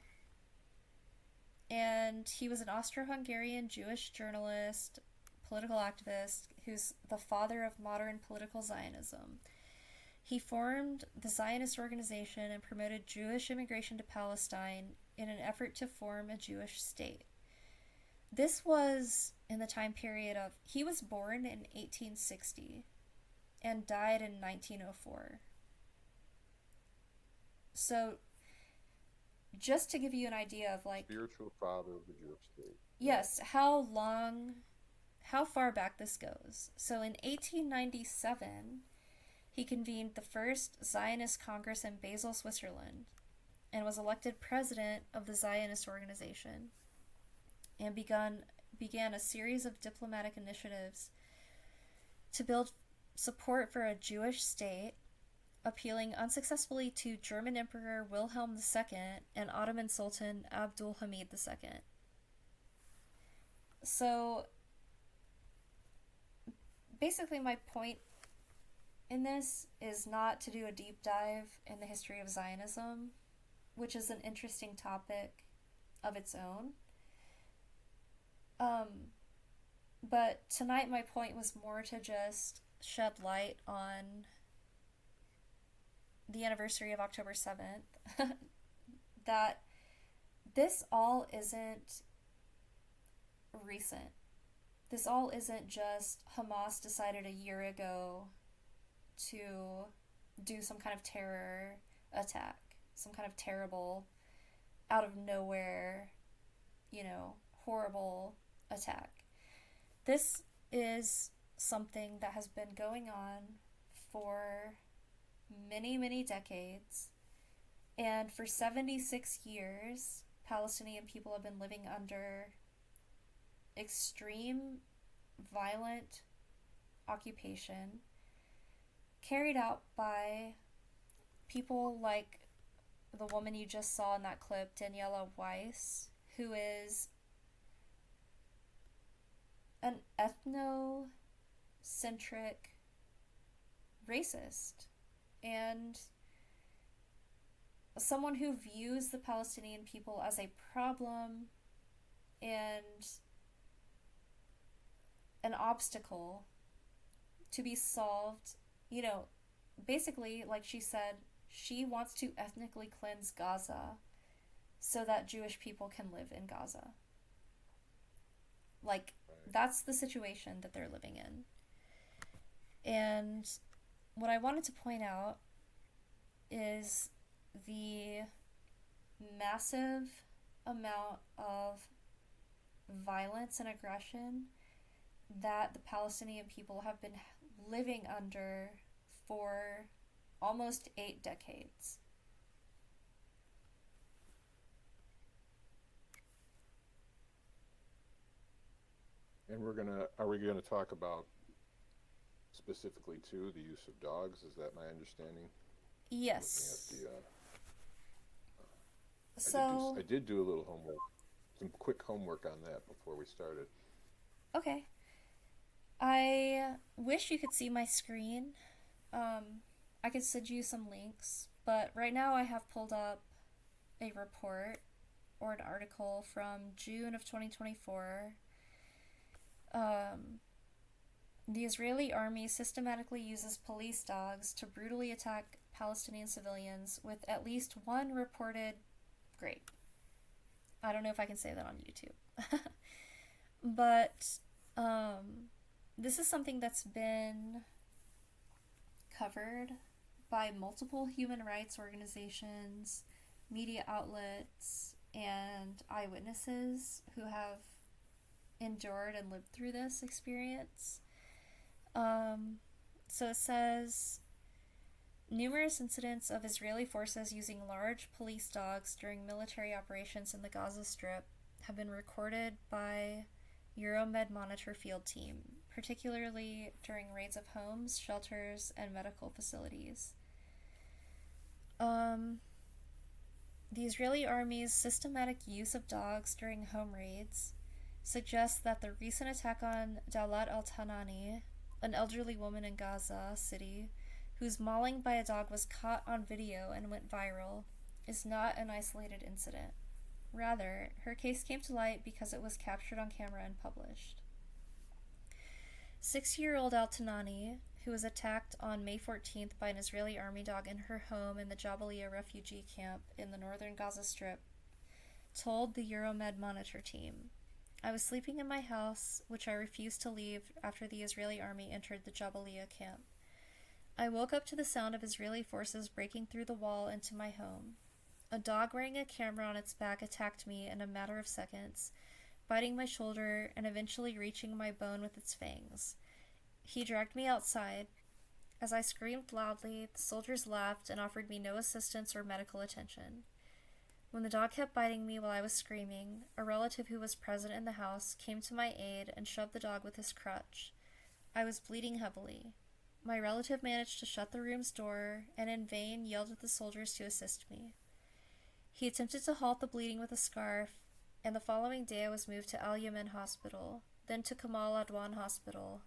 B: and he was an Austro-Hungarian Jewish journalist, political activist, who's the father of modern political Zionism. He formed the Zionist organization and promoted Jewish immigration to Palestine in an effort to form a Jewish state. This was in the time period of, he was born in 1860 and died in 1904. So, just to give you an idea of like,
A: Spiritual father of the Jewish state. Yeah.
B: yes, how far back this goes. So in 1897, he convened the first Zionist Congress in Basel, Switzerland, and was elected president of the Zionist organization, and began a series of diplomatic initiatives to build support for a Jewish state, appealing unsuccessfully to German Emperor Wilhelm II and Ottoman Sultan Abdul Hamid II. So, basically, my point in this is not to do a deep dive in the history of Zionism, which is an interesting topic of its own. But tonight, my point was more to just shed light on the anniversary of October 7th, that this all isn't recent. This all isn't just Hamas decided a year ago to do some kind of terror attack, some kind of terrible, out of nowhere, horrible attack. This is something that has been going on for many, many decades. And for 76 years, Palestinian people have been living under extreme, violent occupation carried out by people like the woman you just saw in that clip, Daniela Weiss, who is an ethnocentric racist and someone who views the Palestinian people as a problem and an obstacle to be solved. Basically, like she said, she wants to ethnically cleanse Gaza so that Jewish people can live in Gaza. Like, that's the situation that they're living in. And what I wanted to point out is the massive amount of violence and aggression that the Palestinian people have been living under for almost 8 decades.
A: And are we gonna talk about specifically too the use of dogs? Is that my understanding?
B: Yes.
A: Looking at
B: So,
A: I did do a little homework, some quick homework on that before we started.
B: okay. I wish you could see my screen. I could send you some links, but right now I have pulled up a report or an article from June of 2024. The Israeli army systematically uses police dogs to brutally attack Palestinian civilians, with at least one reported. Great. I don't know if I can say that on YouTube. But this is something that's been covered by multiple human rights organizations, media outlets, and eyewitnesses who have endured and lived through this experience. So it says numerous incidents of Israeli forces using large police dogs during military operations in the Gaza Strip have been recorded by Euromed Monitor Field Team, particularly during raids of homes, shelters, and medical facilities. The Israeli Army's systematic use of dogs during home raids suggests that the recent attack on Daulat al-Tanani, an elderly woman in Gaza City, whose mauling by a dog was caught on video and went viral, is not an isolated incident. Rather, her case came to light because it was captured on camera and published. 6-year-old Al-Tanani, who was attacked on May 14th by an Israeli army dog in her home in the Jabalia refugee camp in the northern Gaza Strip, told the Euromed Monitor team, "I was sleeping in my house, which I refused to leave after the Israeli army entered the Jabalia camp. I woke up to the sound of Israeli forces breaking through the wall into my home. A dog wearing a camera on its back attacked me in a matter of seconds, biting my shoulder and eventually reaching my bone with its fangs. He dragged me outside. As I screamed loudly, the soldiers laughed and offered me no assistance or medical attention. When the dog kept biting me while I was screaming, a relative who was present in the house came to my aid and shoved the dog with his crutch. I was bleeding heavily. My relative managed to shut the room's door and in vain yelled at the soldiers to assist me. He attempted to halt the bleeding with a scarf, and the following day I was moved to Al Yemen Hospital, then to Kamal Adwan Hospital,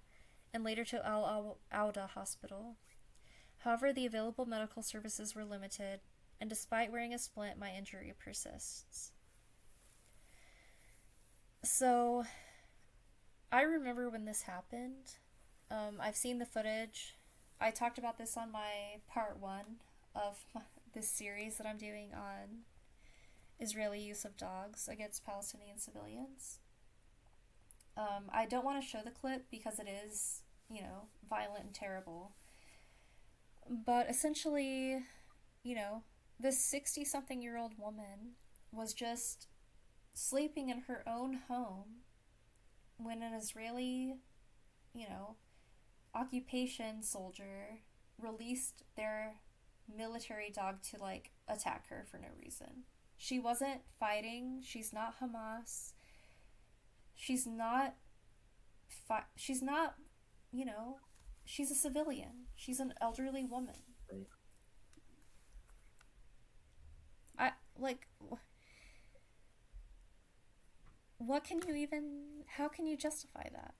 B: and later to Al Auda Hospital. However, the available medical services were limited, and despite wearing a splint, my injury persists." So, I remember when this happened. I've seen the footage. I talked about this on my part 1 of this series that I'm doing on Israeli use of dogs against Palestinian civilians. I don't want to show the clip because it is, violent and terrible. But essentially, this 60-something-year-old woman was just sleeping in her own home when an Israeli, occupation soldier released their military dog to, attack her for no reason. She wasn't fighting. She's not Hamas. She's not, she's a civilian. She's an elderly woman.
A: Right.
B: How can you justify that?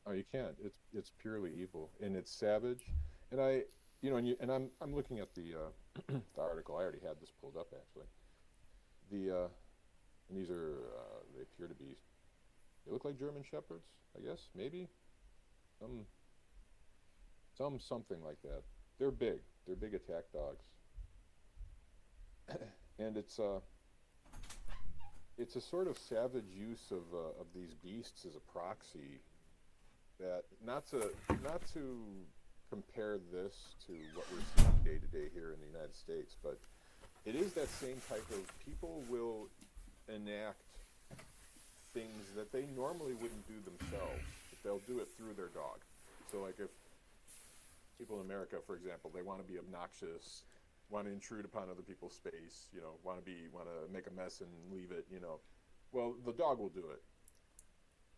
A: Oh, you can't. It's purely evil, and it's savage. And I'm looking at the the article. I already had this pulled up actually. And these are they appear to be. They look like German shepherds, I guess. Maybe something like that. They're big. They're big attack dogs. And it's a sort of savage use of these beasts as a proxy. That not to compare this to what we're seeing day to day here in the United States, but it is that same type of people will enact things that they normally wouldn't do themselves, but they'll do it through their dog. So like if people in America, for example, they want to be obnoxious, want to intrude upon other people's space, want to make a mess and leave it, well, the dog will do it.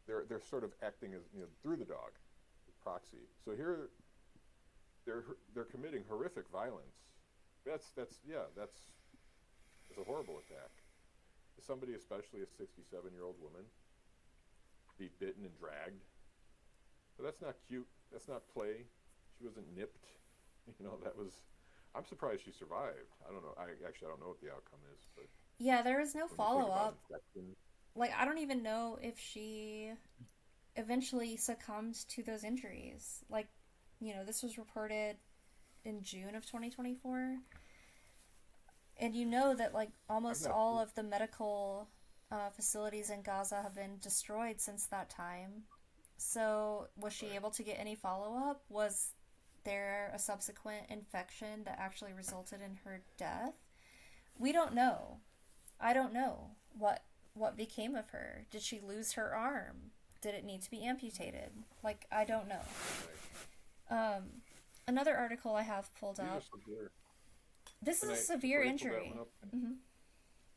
A: They're sort of acting as through the dog, the proxy. So here they're committing horrific violence. That's a horrible attack. Somebody, especially a 67-year-old woman, be bitten and dragged. But that's not cute. That's not play. She wasn't nipped. I'm surprised she survived. I don't know. I don't know what the outcome is, but
B: yeah, there was no follow-up.
A: Infection,
B: I don't even know if she eventually succumbed to those injuries. This was reported in June of 2024. And that, almost all of the medical facilities in Gaza have been destroyed since that time. So, was she able to get any follow-up? Was there a subsequent infection that actually resulted in her death? We don't know. I don't know what what became of her? Did she lose her arm? Did it need to be amputated? Like, I don't know.
A: Right.
B: Another article I have pulled
A: These are
B: up.
A: severe.
B: This is
A: And
B: a severe
A: before you pull that
B: injury.
A: one up,
B: Hmm.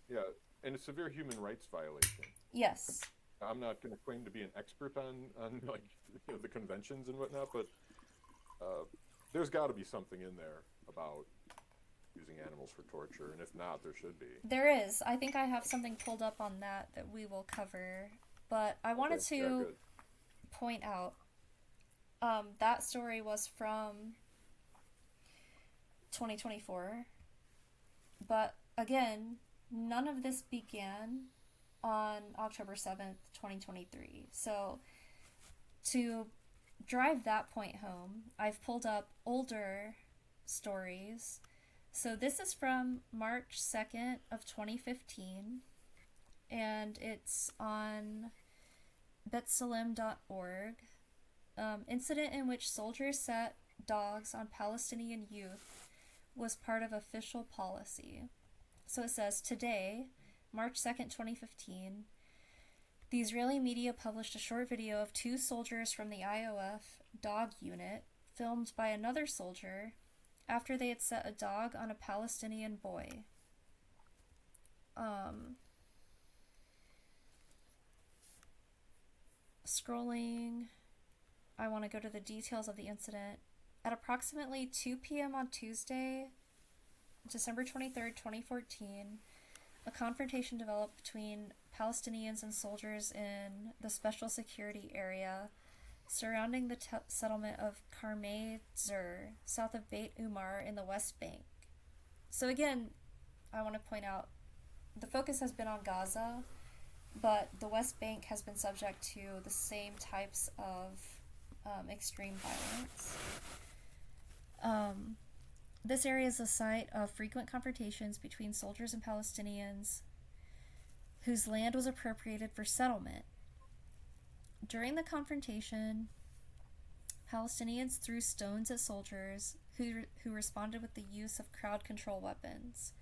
A: yeah, and a severe human rights violation.
B: Yes.
A: I'm not going to claim to be an expert on like the conventions and whatnot, but there's got to be something in there about using animals for torture, and if not, there should be.
B: There is. I think I have something pulled up on that we will cover. But I wanted
A: Okay, yeah,
B: to
A: good.
B: point out that story was from 2024. But again, none of this began on October 7th, 2023. So to drive that point home, I've pulled up older stories. So this is from March 2nd of 2015, and it's on betsalem.org. Incident in which soldiers set dogs on Palestinian youth was part of official policy. So it says, today, March 2nd, 2015, the Israeli media published a short video of two soldiers from the IOF dog unit filmed by another soldier after they had set a dog on a Palestinian boy. Scrolling, I want to go to the details of the incident. At approximately 2 p.m. on Tuesday, December 23rd, 2014, a confrontation developed between Palestinians and soldiers in the special security area surrounding the settlement of Karmei Zur, south of Beit Umar in the West Bank. So again, I want to point out, the focus has been on Gaza, but the West Bank has been subject to the same types of extreme violence. This area is the site of frequent confrontations between soldiers and Palestinians whose land was appropriated for settlement. During the confrontation, Palestinians threw stones at soldiers who responded with the use of crowd control weapons.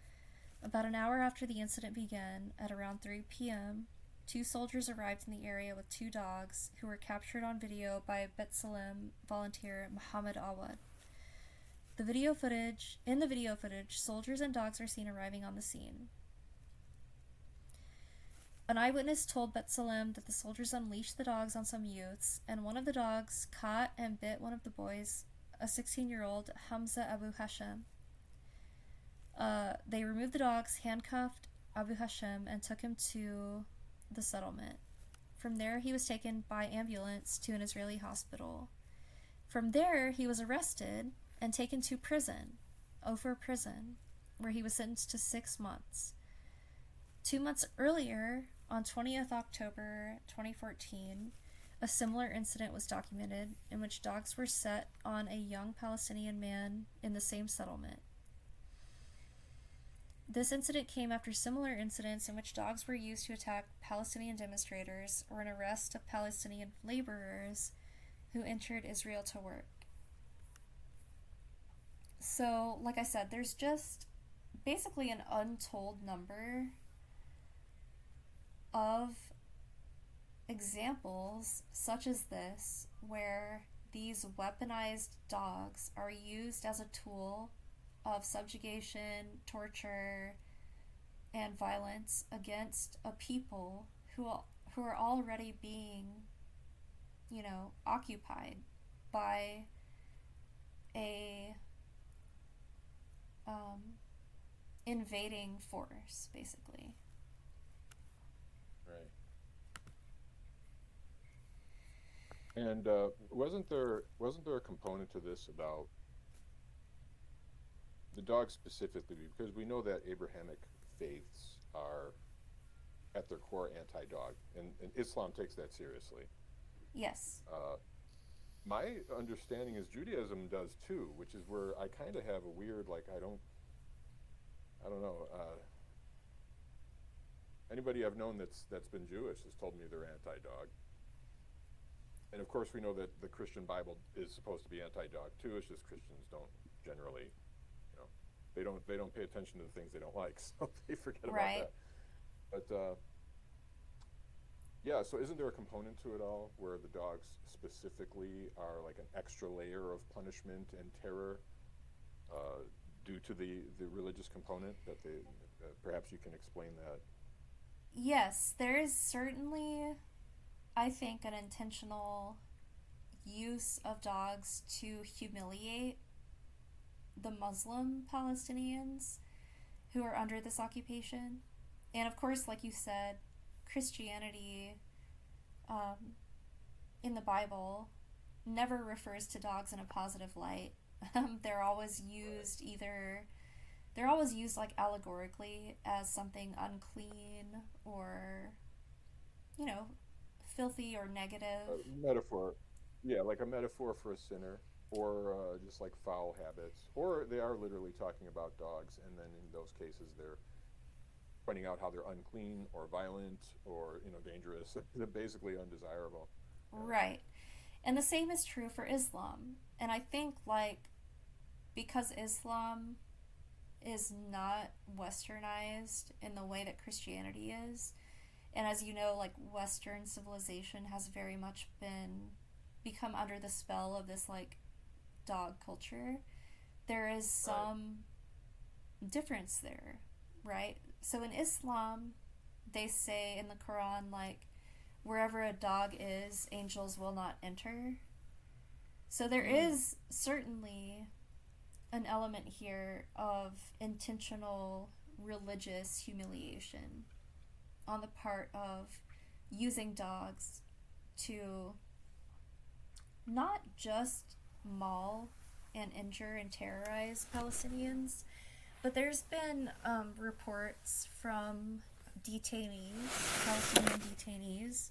B: About an hour after the incident began, at around 3 p.m., two soldiers arrived in the area with two dogs who were captured on video by Betsalem volunteer Mohammed Awad. In the video footage, soldiers and dogs are seen arriving on the scene. An eyewitness told Betsalem that the soldiers unleashed the dogs on some youths, and one of the dogs caught and bit one of the boys, a 16-year-old Hamza Abu Hashem. They removed the dogs, handcuffed Abu Hashem, and took him to the settlement. From there, he was taken by ambulance to an Israeli hospital. From there, he was arrested and taken to prison, Ofer Prison, where he was sentenced to 6 months. 2 months earlier, on 20th October 2014, a similar incident was documented in which dogs were set on a young Palestinian man in the same settlement. This incident came after similar incidents in which dogs were used to attack Palestinian demonstrators or an arrest of Palestinian laborers who entered Israel to work. So, like I said, there's just basically an untold number of examples such as this where these weaponized dogs are used as a tool of subjugation, torture, and violence against a people who are already being, occupied by a invading force, basically.
A: Right. And wasn't there a component to this about the dogs specifically? Because we know that Abrahamic faiths are at their core anti-dog, and Islam takes that seriously.
B: Yes.
A: My understanding is Judaism does too, which is where I kind of have a weird, like, I don't know. Anybody I've known that's been Jewish has told me they're anti-dog. And of course, we know that the Christian Bible is supposed to be anti-dog too. It's just Christians don't generally, they don't pay attention to the things they don't like, so they forget about
B: Right.
A: that. But Yeah, so isn't there a component to it all where the dogs specifically are like an extra layer of punishment and terror uh, due to the religious component that they perhaps you can explain that.
B: Yes, there is certainly, I think, an intentional use of dogs to humiliate the Muslim Palestinians who are under this occupation. And of course, like you said, Christianity um, in the Bible never refers to dogs in a positive light. They're always
A: Right.
B: used either, they're always used like allegorically as something unclean or, you know, filthy or negative.
A: Metaphor, yeah, like a metaphor for a sinner, or just like foul habits, or they are literally talking about dogs, and then in those cases they're pointing out how they're unclean or violent or dangerous, they're basically undesirable. Yeah.
B: Right. And the same is true for Islam. And I think, like, because Islam is not westernized in the way that Christianity is, and as you know, like, Western civilization has very much been become under the spell of this, like, dog culture, there is
A: Right.
B: some difference there, right? So in Islam, they say in the Quran, like, wherever a dog is, angels will not enter. So there
A: Mm.
B: is certainly an element here of intentional religious humiliation on the part of using dogs to not just maul and injure and terrorize Palestinians, but there's been reports from detainees, Palestinian detainees,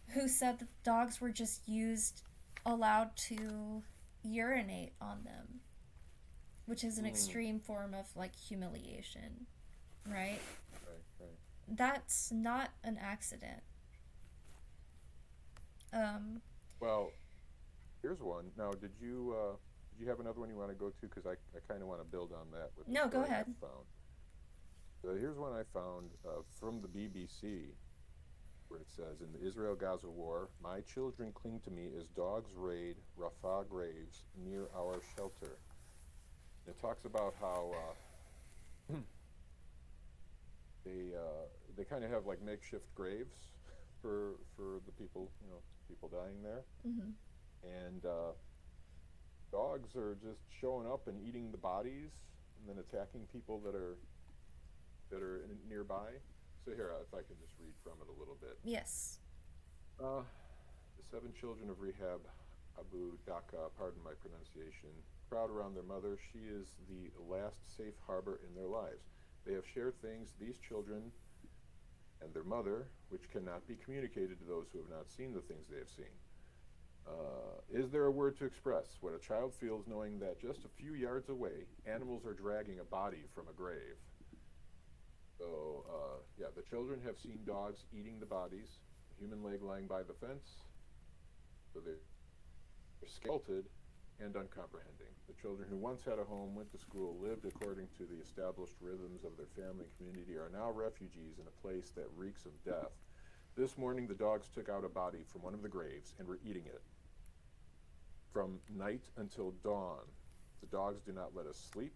B: who said that dogs were just allowed to urinate on them, which is an
A: Mm.
B: extreme form of like humiliation, right?
A: Right, right.
B: That's not an accident. Um,
A: Well, here's one. Now, did you have another one you want to go to? Because I kind of want to build on that with the
B: no, go
A: story
B: ahead.
A: I've found. So here's one I found from the BBC, where it says, "In the Israel-Gaza war, my children cling to me as dogs raid Rafah graves near our shelter." It talks about how they kind of have like makeshift graves for the people, people dying there,
B: Mm-hmm.
A: and dogs are just showing up and eating the bodies, and then attacking people that are nearby. So here, if I could just read from it a little bit.
B: Yes.
A: Uh, the seven children of Rehab Abu Daka, pardon my pronunciation, crowd around their mother. She is the last safe harbor in their lives. They have shared things, these children and their mother, which cannot be communicated to those who have not seen the things they have seen. Is there a word to express what a child feels knowing that just a few yards away, animals are dragging a body from a grave? So, yeah, the children have seen dogs eating the bodies, a human leg lying by the fence, so they're scalded and uncomprehending. The children who once had a home, went to school, lived according to the established rhythms of their family and community are now refugees in a place that reeks of death. This morning, the dogs took out a body from one of the graves and were eating it. From night until dawn, the dogs do not let us sleep.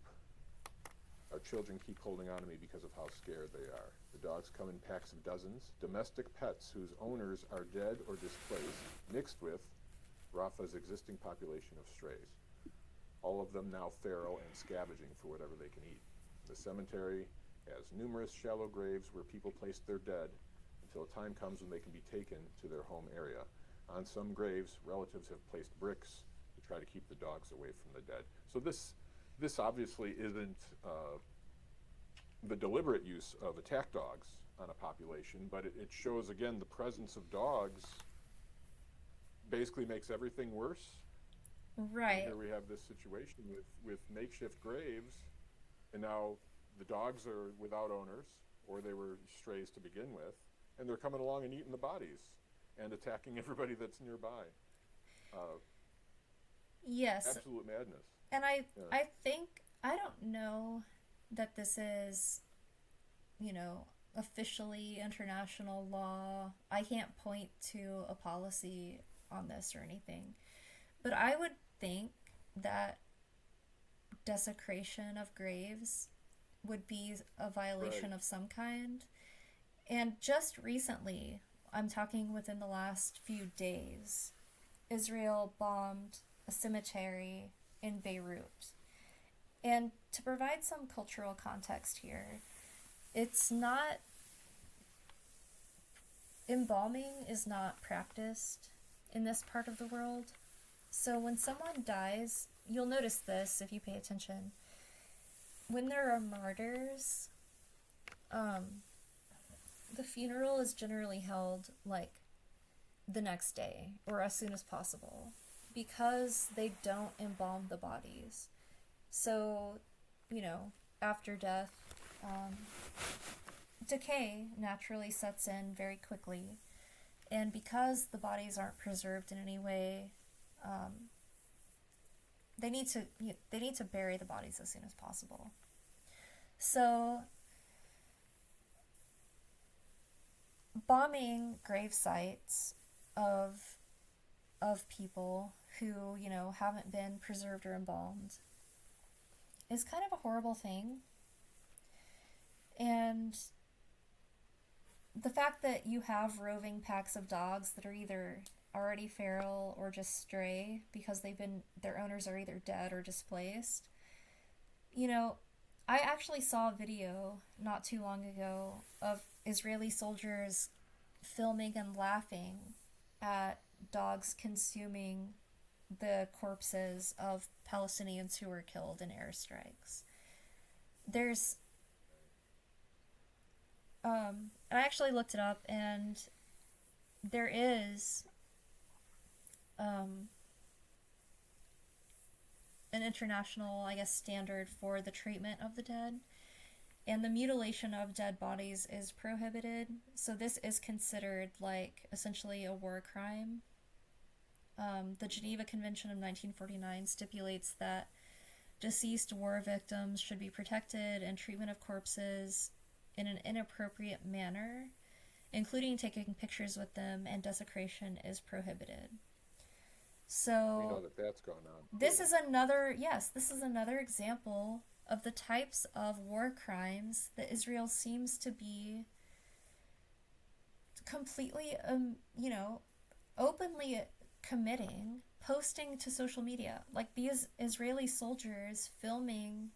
A: Our children keep holding on to me because of how scared they are. The dogs come in packs of dozens, domestic pets whose owners are dead or displaced, mixed with Rafah's existing population of strays. All of them now feral and scavenging for whatever they can eat. The cemetery has numerous shallow graves where people place their dead until a time comes when they can be taken to their home area. On some graves, relatives have placed bricks to try to keep the dogs away from the dead. So this obviously isn't the deliberate use of attack dogs on a population, but it shows again the presence of dogs basically makes everything worse. And
B: Right.
A: here we have this situation with makeshift graves, and now the dogs are without owners, or they were strays to begin with, and they're coming along and eating the bodies and attacking everybody that's nearby. Uh,
B: Yes.
A: Absolute madness.
B: And
A: Yeah.
B: I think I don't know that this is, you know, officially international law. I can't point to a policy on this or anything. But I would think that desecration of graves would be a violation
A: Right.
B: of some kind. And just recently, I'm talking within the last few days, Israel bombed a cemetery in Beirut. And to provide some cultural context here, it's not, embalming is not practiced in this part of the world. So when someone dies, you'll notice this if you pay attention. When there are martyrs, the funeral is generally held like the next day or as soon as possible because they don't embalm the bodies. So, after death, decay naturally sets in very quickly. And because the bodies aren't preserved in any way, they need to bury the bodies as soon as possible. So bombing grave sites of people who haven't been preserved or embalmed is kind of a horrible thing. And the fact that you have roving packs of dogs that are either already feral or just stray because their owners are either dead or displaced. I actually saw a video not too long ago of Israeli soldiers filming and laughing at dogs consuming the corpses of Palestinians who were killed in airstrikes. I actually looked it up, and there is an international, I guess, standard for the treatment of the dead, and the mutilation of dead bodies is prohibited. So this is considered like essentially a war crime. The Geneva Convention of 1949 stipulates that deceased war victims should be protected, and treatment of corpses in an inappropriate manner, including taking pictures with them, and desecration is prohibited. So
A: We know that that's gone on.
B: this is another example of the types of war crimes that Israel seems to be completely, openly committing, posting to social media. Like these Israeli soldiers filming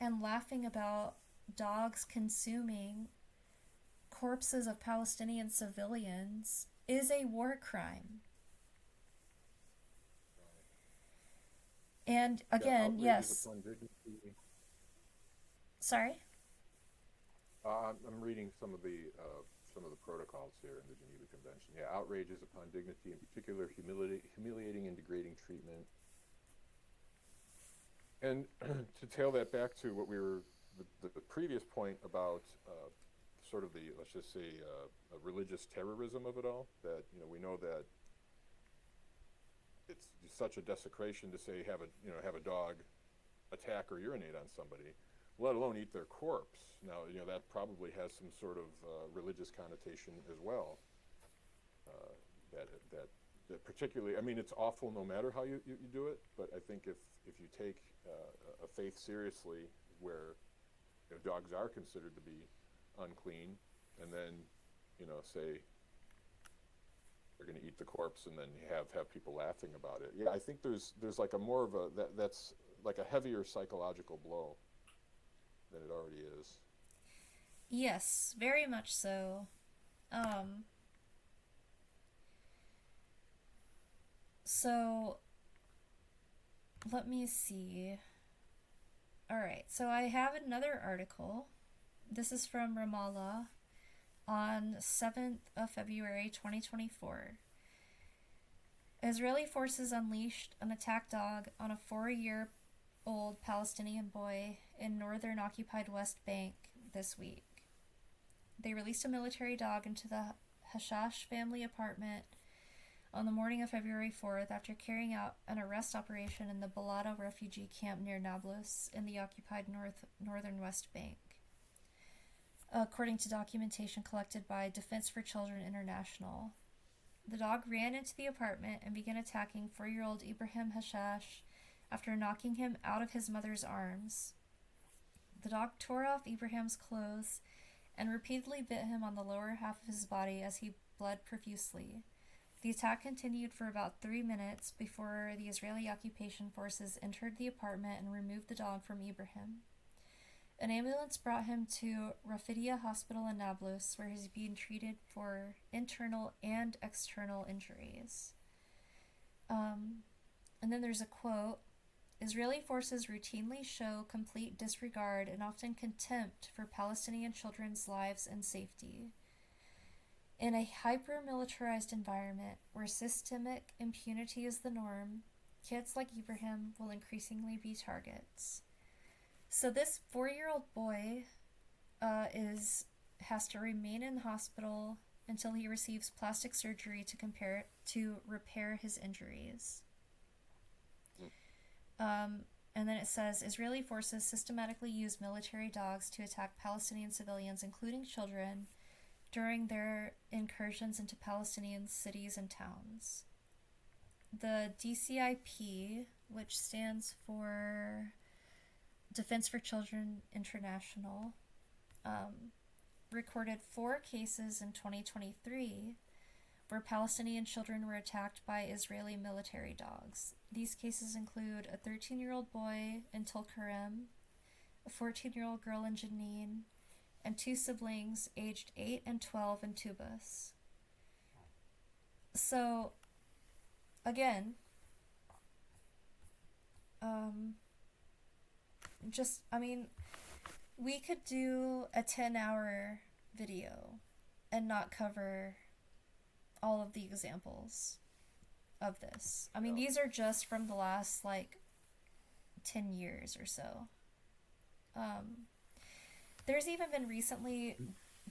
B: and laughing about dogs consuming corpses of Palestinian civilians is a war crime. And again, yes. Sorry?
A: I'm reading some of the protocols here in the Geneva Convention. Yeah, outrages upon dignity, in particular, humiliating and degrading treatment. And to tail that back to what we were, the previous point about sort of the, let's just say, religious terrorism of it all, that, we know that it's such a desecration to say have a dog attack or urinate on somebody, let alone eat their corpse. Now, that probably has some sort of religious connotation as well. That particularly, I mean, it's awful no matter how you do it, but I think if you take a faith seriously, where dogs are considered to be unclean, and then say they're going to eat the corpse, and then have people laughing about it. Yeah, I think there's like a more of that's like a heavier psychological blow than it already is.
B: Yes, very much so. So let me see. All right, so I have another article. This is from Ramallah on 7th of February 2024. Israeli forces unleashed an attack dog on a 4-year-old Palestinian boy in northern occupied West Bank this week. They released a military dog into the Hashash family apartment on the morning of February 4th after carrying out an arrest operation in the Balada refugee camp near Nablus in the occupied northern West Bank. according to documentation collected by Defense for Children International. The dog ran into the apartment and began attacking 4-year-old Ibrahim Hashash after knocking him out of his mother's arms. The dog tore off Ibrahim's clothes and repeatedly bit him on the lower half of his body as he bled profusely. The attack continued for about 3 minutes before the Israeli occupation forces entered the apartment and removed the dog from Ibrahim. An ambulance brought him to Rafidia Hospital in Nablus, where he's being treated for internal and external injuries. And then there's a quote, Israeli forces routinely show complete disregard and often contempt for Palestinian children's lives and safety. In a hyper-militarized environment where systemic impunity is the norm, kids like Ibrahim will increasingly be targets. So this 4-year-old boy has to remain in the hospital until he receives plastic surgery to repair his injuries. And then it says, Israeli forces systematically use military dogs to attack Palestinian civilians, including children, during their incursions into Palestinian cities and towns. The DCIP, which stands for Defense for Children International, recorded 4 cases in 2023 where Palestinian children were attacked by Israeli military dogs. These cases include a 13-year-old boy in Tulkarem, a 14-year-old girl in Jenin, and 2 siblings aged 8 and 12 in Tubas. So, again, we could do a 10-hour video and not cover all of the examples of this. I mean, these are just from the last, 10 years or so. There's even been recently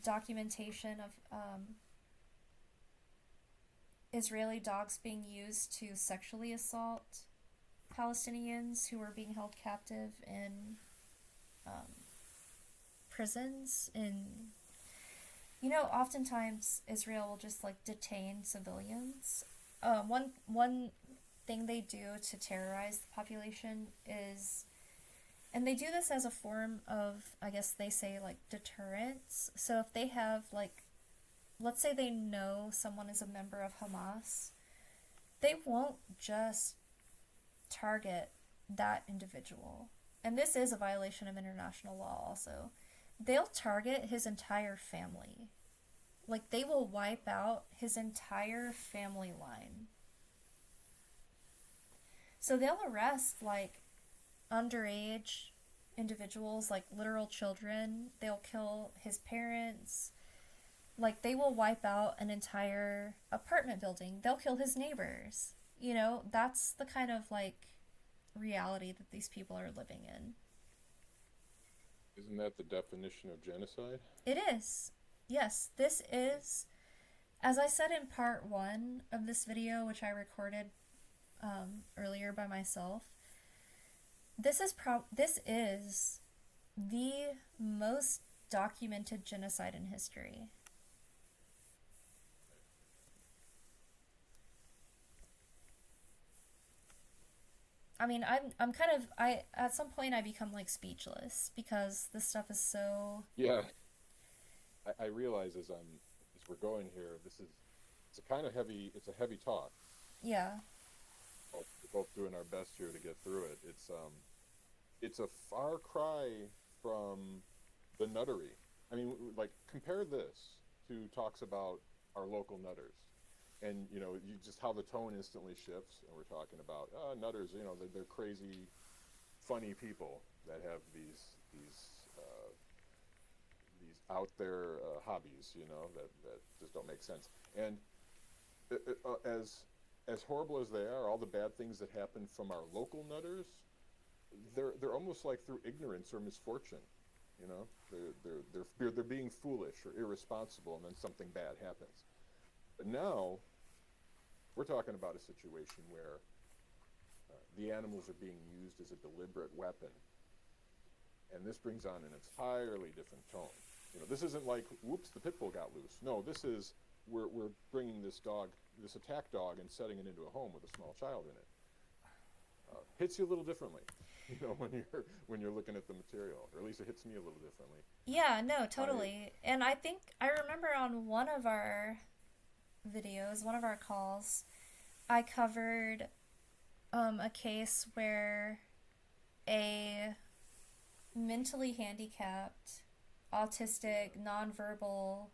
B: documentation of Israeli dogs being used to sexually assault Palestinians who were being held captive in prisons. Oftentimes Israel will just detain civilians. One thing they do to terrorize the population is, and they do this as a form of, I guess they say, deterrence. So if they have, let's say they know someone is a member of Hamas, they won't just target that individual. And this is a violation of international law also. They'll target his entire family. They will wipe out his entire family line. So they'll arrest, underage individuals, literal children. They'll kill his parents. They will wipe out an entire apartment building. They'll kill his neighbors. That's the kind of, reality that these people are living in.
A: Isn't that the definition of genocide?
B: It is. Yes, this is, as I said in part 1 of this video, which I recorded earlier by myself, this is the most documented genocide in history. I mean, I'm kind of, at some point I become speechless because this stuff is so...
A: Yeah. I realize as we're going here, it's a heavy talk.
B: Yeah.
A: We're both doing our best here to get through it. It's a far cry from the nuttery. I mean, compare this to talks about our local nutters. And, just how the tone instantly shifts, and we're talking about, nutters, they're crazy, funny people that have these out there hobbies, that just don't make sense. And as horrible as they are, all the bad things that happen from our local nutters, they're almost through ignorance or misfortune, they're being foolish or irresponsible, and then something bad happens. But now we're talking about a situation where the animals are being used as a deliberate weapon, and this brings on an entirely different tone. This isn't like, whoops, the pit bull got loose. No, this is, we're bringing this dog, this attack dog, and setting it into a home with a small child in it. Hits you a little differently, when you're looking at the material, or at least it hits me a little differently.
B: Yeah, no, totally. And I think I remember on one of our videos, one of our calls, I covered a case where a mentally handicapped, autistic, nonverbal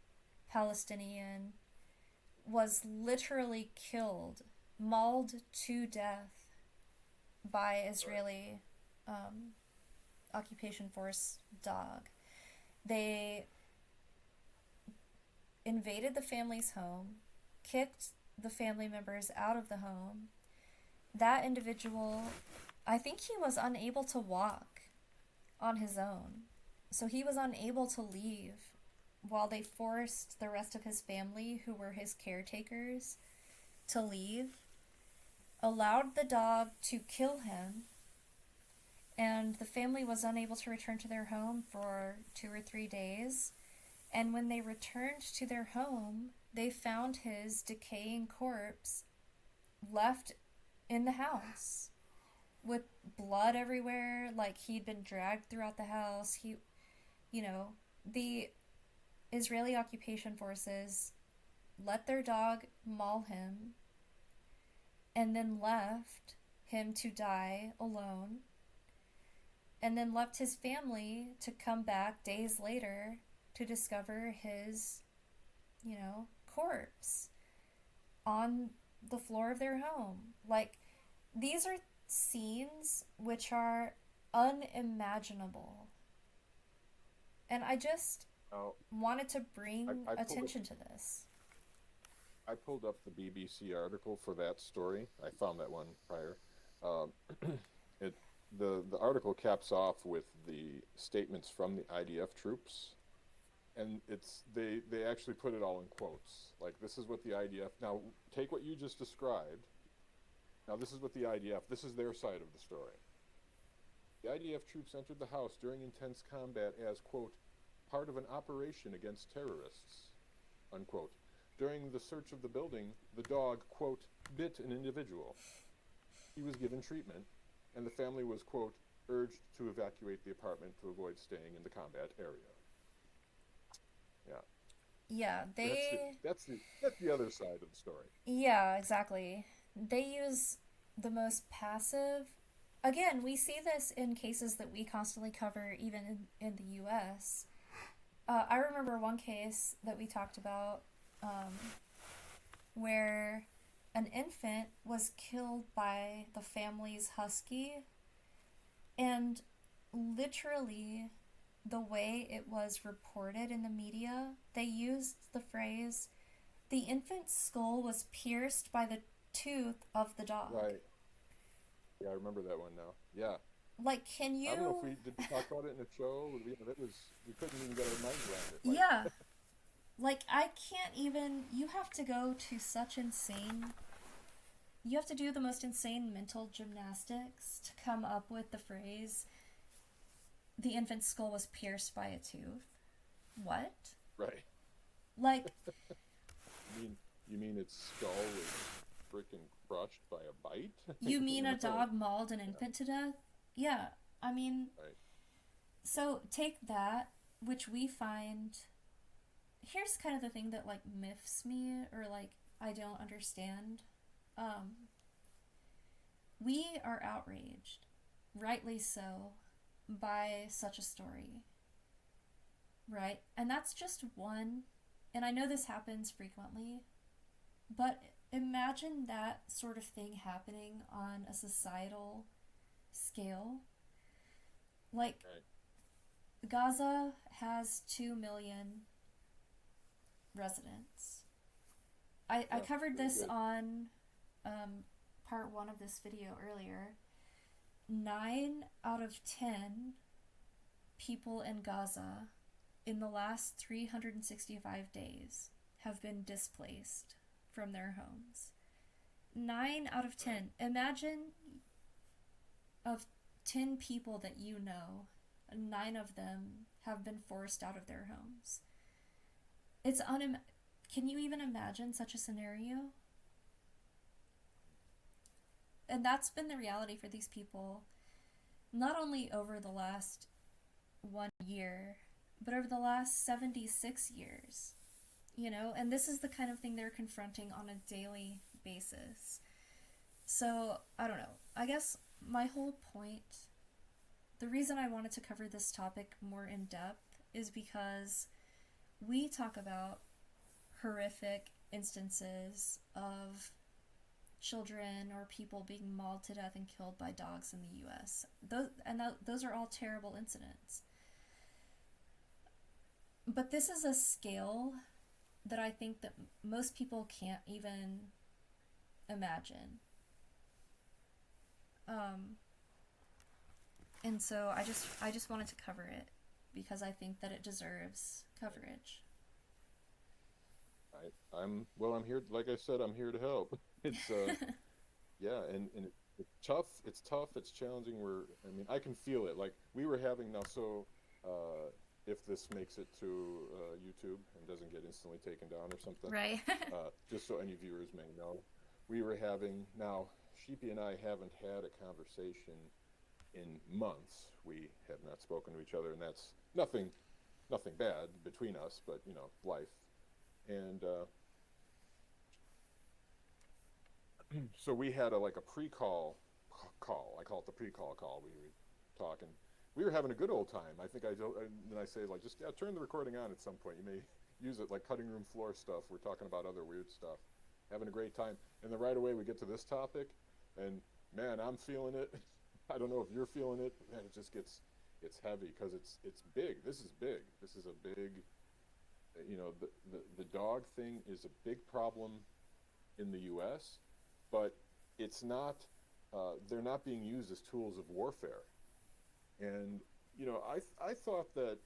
B: Palestinian was literally killed, mauled to death by Israeli occupation force dog. They invaded the family's home, kicked the family members out of the home. That individual, I think he was unable to walk on his own. So he was unable to leave while they forced the rest of his family, who were his caretakers, to leave, allowed the dog to kill him, and the family was unable to return to their home for 2 or 3 days. And when they returned to their home, they found his decaying corpse left in the house with blood everywhere, like he'd been dragged throughout the house. The Israeli occupation forces let their dog maul him and then left him to die alone, and then left his family to come back days later to discover his, corpse on the floor of their home. Like, these are scenes which are unimaginable. And I just wanted to bring attention to this.
A: I pulled up the BBC article for that story. I found that one prior. The article caps off with the statements from the IDF troops, and they actually put it all in quotes. Like, this is what the IDF, now take what you just described. Now this is what the IDF, this is their side of the story. The IDF troops entered the house during intense combat as, quote, part of an operation against terrorists, unquote. During the search of the building, the dog, quote, bit an individual. He was given treatment, and the family was, quote, urged to evacuate the apartment to avoid staying in the combat area. Yeah.
B: Yeah,
A: That's the other side of the story.
B: Yeah, exactly. They use the most passive. Again, we see this in cases that we constantly cover, even in the U.S. I remember one case that we talked about where an infant was killed by the family's husky, and literally the way it was reported in the media, they used the phrase, the infant's skull was pierced by the tooth of the dog.
A: Right. Yeah, I remember that one now. Yeah.
B: Like, can you...
A: I don't know if we did talk about it in a show. We couldn't even get our minds around it.
B: Yeah. Like, I can't even... You have to go to such insane... You have to do the most insane mental gymnastics to come up with the phrase, the infant's skull was pierced by a tooth. What?
A: Right.
B: Like...
A: You mean its skull was freaking crushed by a bite?
B: You mean a dog mauled an infant to death? Yeah, I mean...
A: Right.
B: So, take that, which we find... Here's kind of the thing that, like, miffs me, or, like, I don't understand. We are outraged, rightly so, by such a story. Right? And that's just one, and I know this happens frequently, but imagine that sort of thing happening on a societal scale. Like, right. Gaza has 2 million residents. I covered this on part 1 of this video earlier. 9 out of 10 people in Gaza in the last 365 days have been displaced from their homes. 9 out of 10. Imagine of 10 people that you know 9 of them have been forced out of their homes. Can you even imagine such a scenario? And that's been the reality for these people, not only over the last 1 year, but over the last 76 years. And this is the kind of thing they're confronting on a daily basis. So, I don't know. I guess my whole point, the reason I wanted to cover this topic more in depth is because we talk about horrific instances of children or people being mauled to death and killed by dogs in the US. Those are all terrible incidents. But this is a scale that I think that most people can't even imagine. And so I just wanted to cover it because I think that it deserves coverage.
A: I'm here, like I said, I'm here to help. It's yeah, and it's tough, it's challenging. I can feel it. Like we were having now, so if this makes it to YouTube and doesn't get instantly taken down or something,
B: Right.
A: just so any viewers may know, we were having, now Sheepy and I haven't had a conversation in months. We have not spoken to each other, and that's nothing bad between us, but life. And so we had a pre-call call. I call it the pre-call call. We were talking. We were having a good old time. I think then I say just turn the recording on at some point. You may use it like cutting room floor stuff. We're talking about other weird stuff. Having a great time. And then right away we get to this topic, and man, I'm feeling it. I don't know if you're feeling it, but man, it's heavy because it's big. This is big. This is a big, the dog thing is a big problem in the U.S., but it's not, they're not being used as tools of warfare. And, I thought that,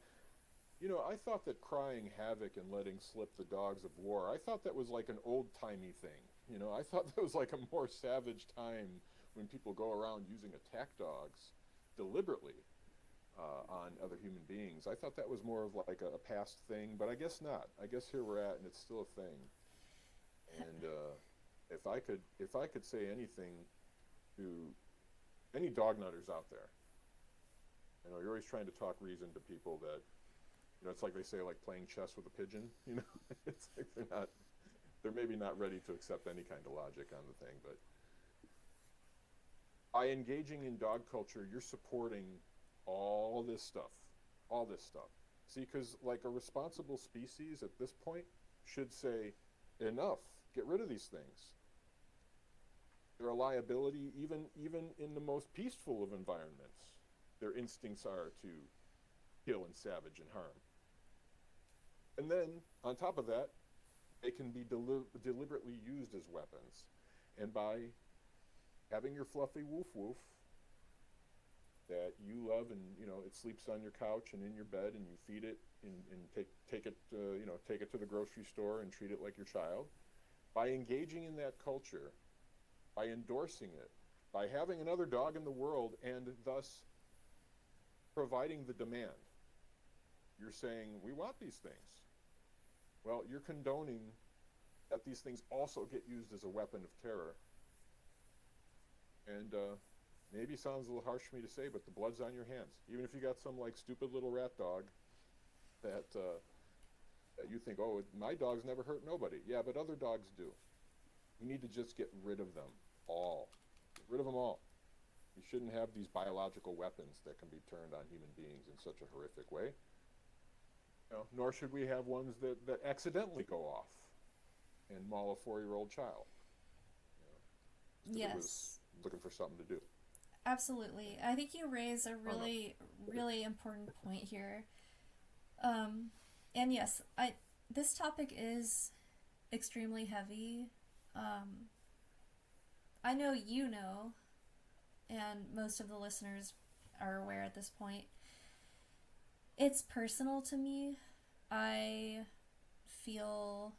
A: I thought that crying havoc and letting slip the dogs of war, I thought that was like an old-timey thing. I thought that was like a more savage time when people go around using attack dogs deliberately on other human beings. I thought that was more of like a past thing, but I guess not. I guess here we're at, and it's still a thing. And if I could say anything to any dog nutters out there, you're always trying to talk reason to people that, it's like they say, like playing chess with a pigeon. It's like they're maybe not ready to accept any kind of logic on the thing. But by engaging in dog culture, you're supporting all this stuff. See, because like a responsible species at this point should say, enough, get rid of these things. They're a liability even in the most peaceful of environments. Their instincts are to kill and savage and harm. And then, on top of that, they can be deliberately used as weapons. And by having your fluffy woof woof that you love, and it sleeps on your couch and in your bed, and you feed it and take it to the grocery store and treat it like your child, by engaging in that culture, by endorsing it, by having another dog in the world, and thus providing the demand, you're saying, we want these things. Well, you're condoning that these things also get used as a weapon of terror. And maybe sounds a little harsh for me to say, but the blood's on your hands. Even if you got some like stupid little rat dog that you think, oh, my dog's never hurt nobody. Yeah, but other dogs do. We need to just get rid of them all. Get rid of them all. We shouldn't have these biological weapons that can be turned on human beings in such a horrific way. Nor should we have ones that accidentally go off and maul a 4-year-old child.
B: Yes.
A: It was looking for something to do.
B: Absolutely. I think you raise a really important point here. And yes, this topic is extremely heavy. I know and most of the listeners are aware at this point. It's personal to me. I feel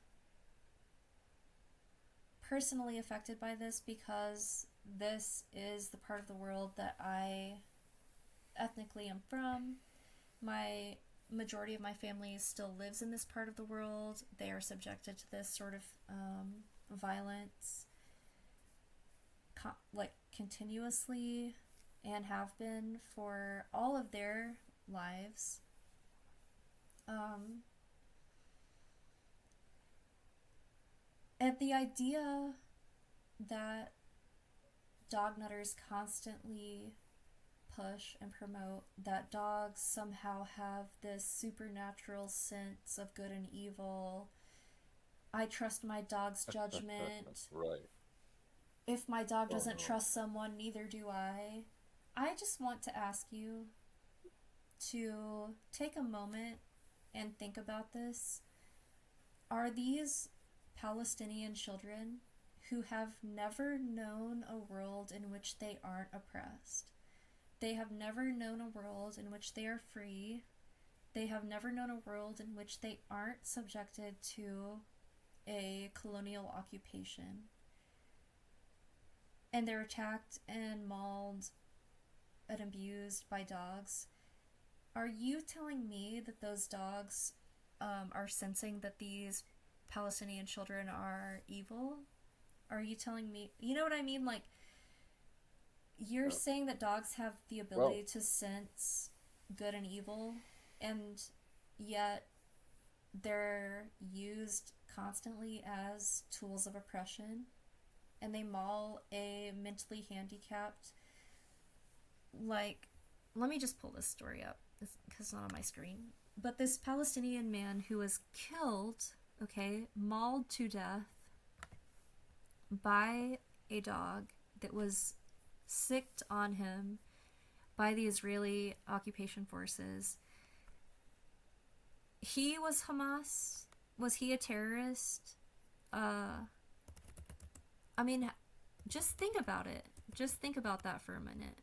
B: personally affected by this because this is the part of the world that I ethnically am from. my majority of my family still lives in this part of the world. They are subjected to this sort of violence, like continuously, and have been for all of their lives. And the idea that dog nutters constantly push and promote that dogs somehow have this supernatural sense of good and evil. I trust my dog's judgment.
A: Right.
B: If my dog doesn't
A: no.
B: trust someone, neither do I. I just want to ask you to take a moment and think about this. Are these Palestinian children who have never known a world in which they aren't oppressed? They have never known a world in which they are free. They have never known a world in which they aren't subjected to a colonial occupation. And they're attacked and mauled and abused by dogs. Are you telling me that those dogs are sensing that these Palestinian children are evil? Are you telling me, you know what I mean? Like, you're saying that dogs have the ability to sense good and evil, and yet they're used constantly as tools of oppression, and they maul a mentally handicapped, like, let me just pull this story up because it's not on my screen. But this Palestinian man who was killed, mauled to death by a dog that was sicked on him by the Israeli occupation forces. He was Hamas? Was he a terrorist? I mean, just think about it. Just think about that for a minute.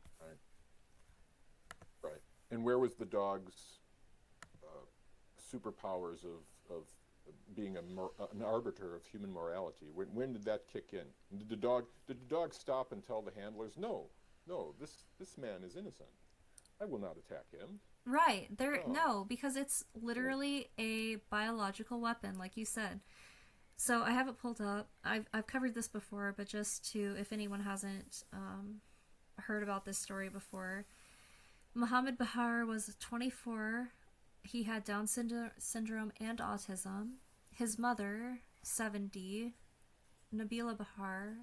A: Right. And where was the dog's superpowers of being an arbiter of human morality? When did that kick in? Did the dog stop and tell the handlers, no, this man is innocent. I will not attack him.
B: Right. No, because it's literally a biological weapon, like you said. So I have it pulled up. I've covered this before, but just to, if anyone hasn't heard about this story before, Mohammed Bahar was 24. He had Down syndrome and autism. His mother, 70, Nabila Bahar,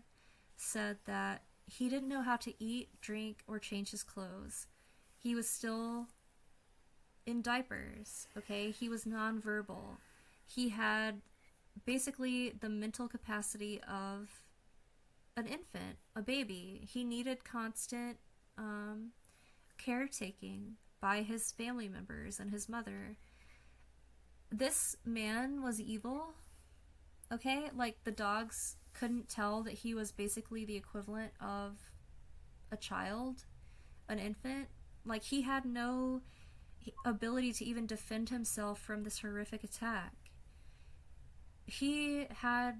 B: said that he didn't know how to eat, drink, or change his clothes. He was still in diapers, He was nonverbal. He had basically the mental capacity of an infant, a baby. He needed constant caretaking by his family members and his mother. This man was evil, Like, the dogs couldn't tell that he was basically the equivalent of a child, an infant. Like, he had no ability to even defend himself from this horrific attack. He has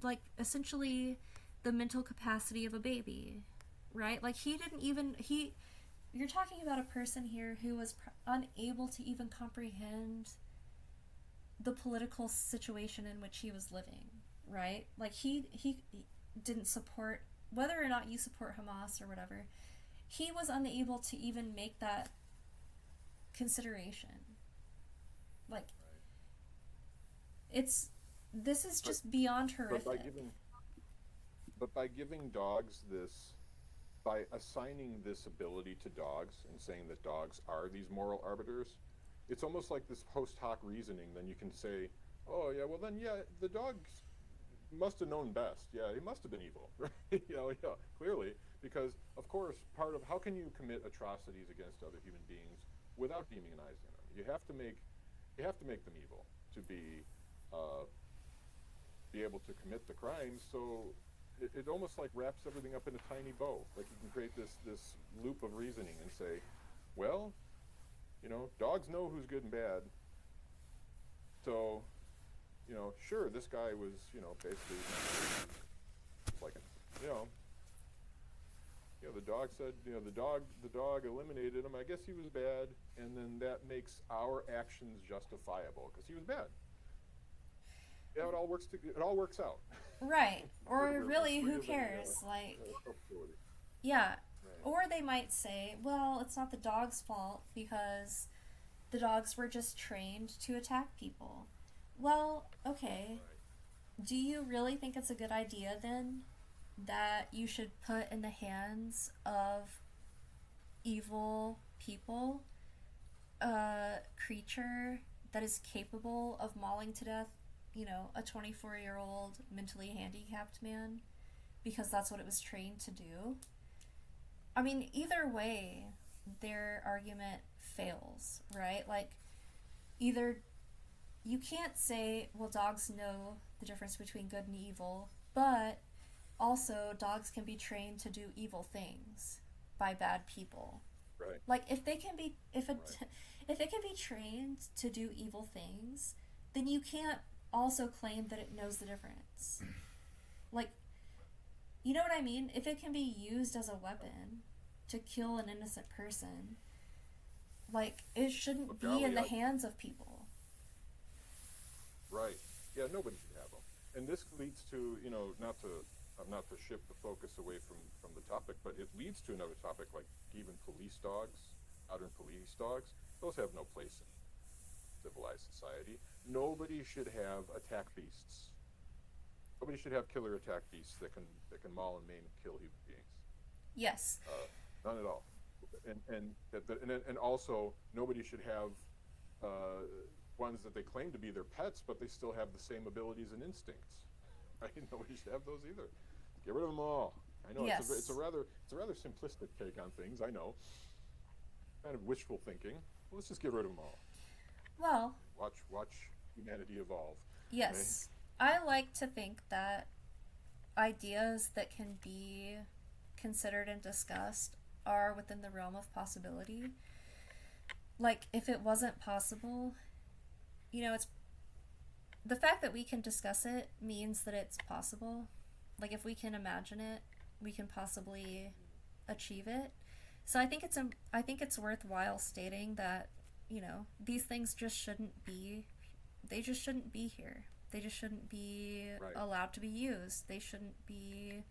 B: like essentially the mental capacity of a baby, right? Like, you're talking about a person here who was unable to even comprehend the political situation in which he was living, right? Like, he didn't support, whether or not you support Hamas or whatever, he was unable to even make that consideration. Like, this is just beyond horrific.
A: But by giving dogs this, by assigning this ability to dogs and saying that dogs are these moral arbiters, it's almost like this post hoc reasoning. Then you can say, oh yeah, well then the dogs must have known best. Yeah, he must have been evil, right? Clearly, because of course part of how can you commit atrocities against other human beings without demonizing them? You have to make them evil to be able to commit the crimes. So it almost like wraps everything up in a tiny bow. Like, you can create this loop of reasoning and say, well, dogs know who's good and bad. So, sure, this guy was, basically like, The dog said, the dog eliminated him. I guess he was bad, and then that makes our actions justifiable because he was bad. Yeah, it all works out.
B: Right. Or really, who
A: Freedom
B: cares?
A: and,
B: Like,
A: culpability.
B: yeah.
A: Right.
B: Or they might say, well, it's not the dog's fault because the dogs were just trained to attack people. Well, okay.
A: Right.
B: Do you really think it's a good idea then that you should put in the hands of evil people a creature that is capable of mauling to death, a 24-year-old mentally handicapped man because that's what it was trained to do? I mean, either way, their argument fails, right? Like, either you can't say, well, dogs know the difference between good and evil, but also dogs can be trained to do evil things by bad people.
A: Right.
B: Like, if they can be
A: Right.
B: if it can be trained to do evil things, then you can't also claim that it knows the difference. Like, you know what I mean? If it can be used as a weapon to kill an innocent person, like, it shouldn't
A: But
B: be
A: golly,
B: in the hands of people.
A: Right. Yeah, nobody should have them. And this leads to, not to shift the focus away from the topic, but it leads to another topic like even police dogs, modern police dogs. Those have no place in civilized society. Nobody should have attack beasts. Nobody should have killer attack beasts that can maul and maim and kill human beings.
B: Yes.
A: None at all. And also nobody should have ones that they claim to be their pets, but they still have the same abilities and instincts. Right? Nobody should have those either. Get rid of them all. I know
B: Yes.
A: it's a rather simplistic take on things. I know, kind of wishful thinking. Well, let's just get rid of them all.
B: Well,
A: Watch humanity evolve.
B: yes. I like to think that ideas that can be considered and discussed are within the realm of possibility. Like, if it wasn't possible, it's the fact that we can discuss it means that it's possible. Like, if we can imagine it, we can possibly achieve it. So I think it's worthwhile stating that, these things just shouldn't be here. They just shouldn't be
A: Right.
B: allowed to be used. They shouldn't be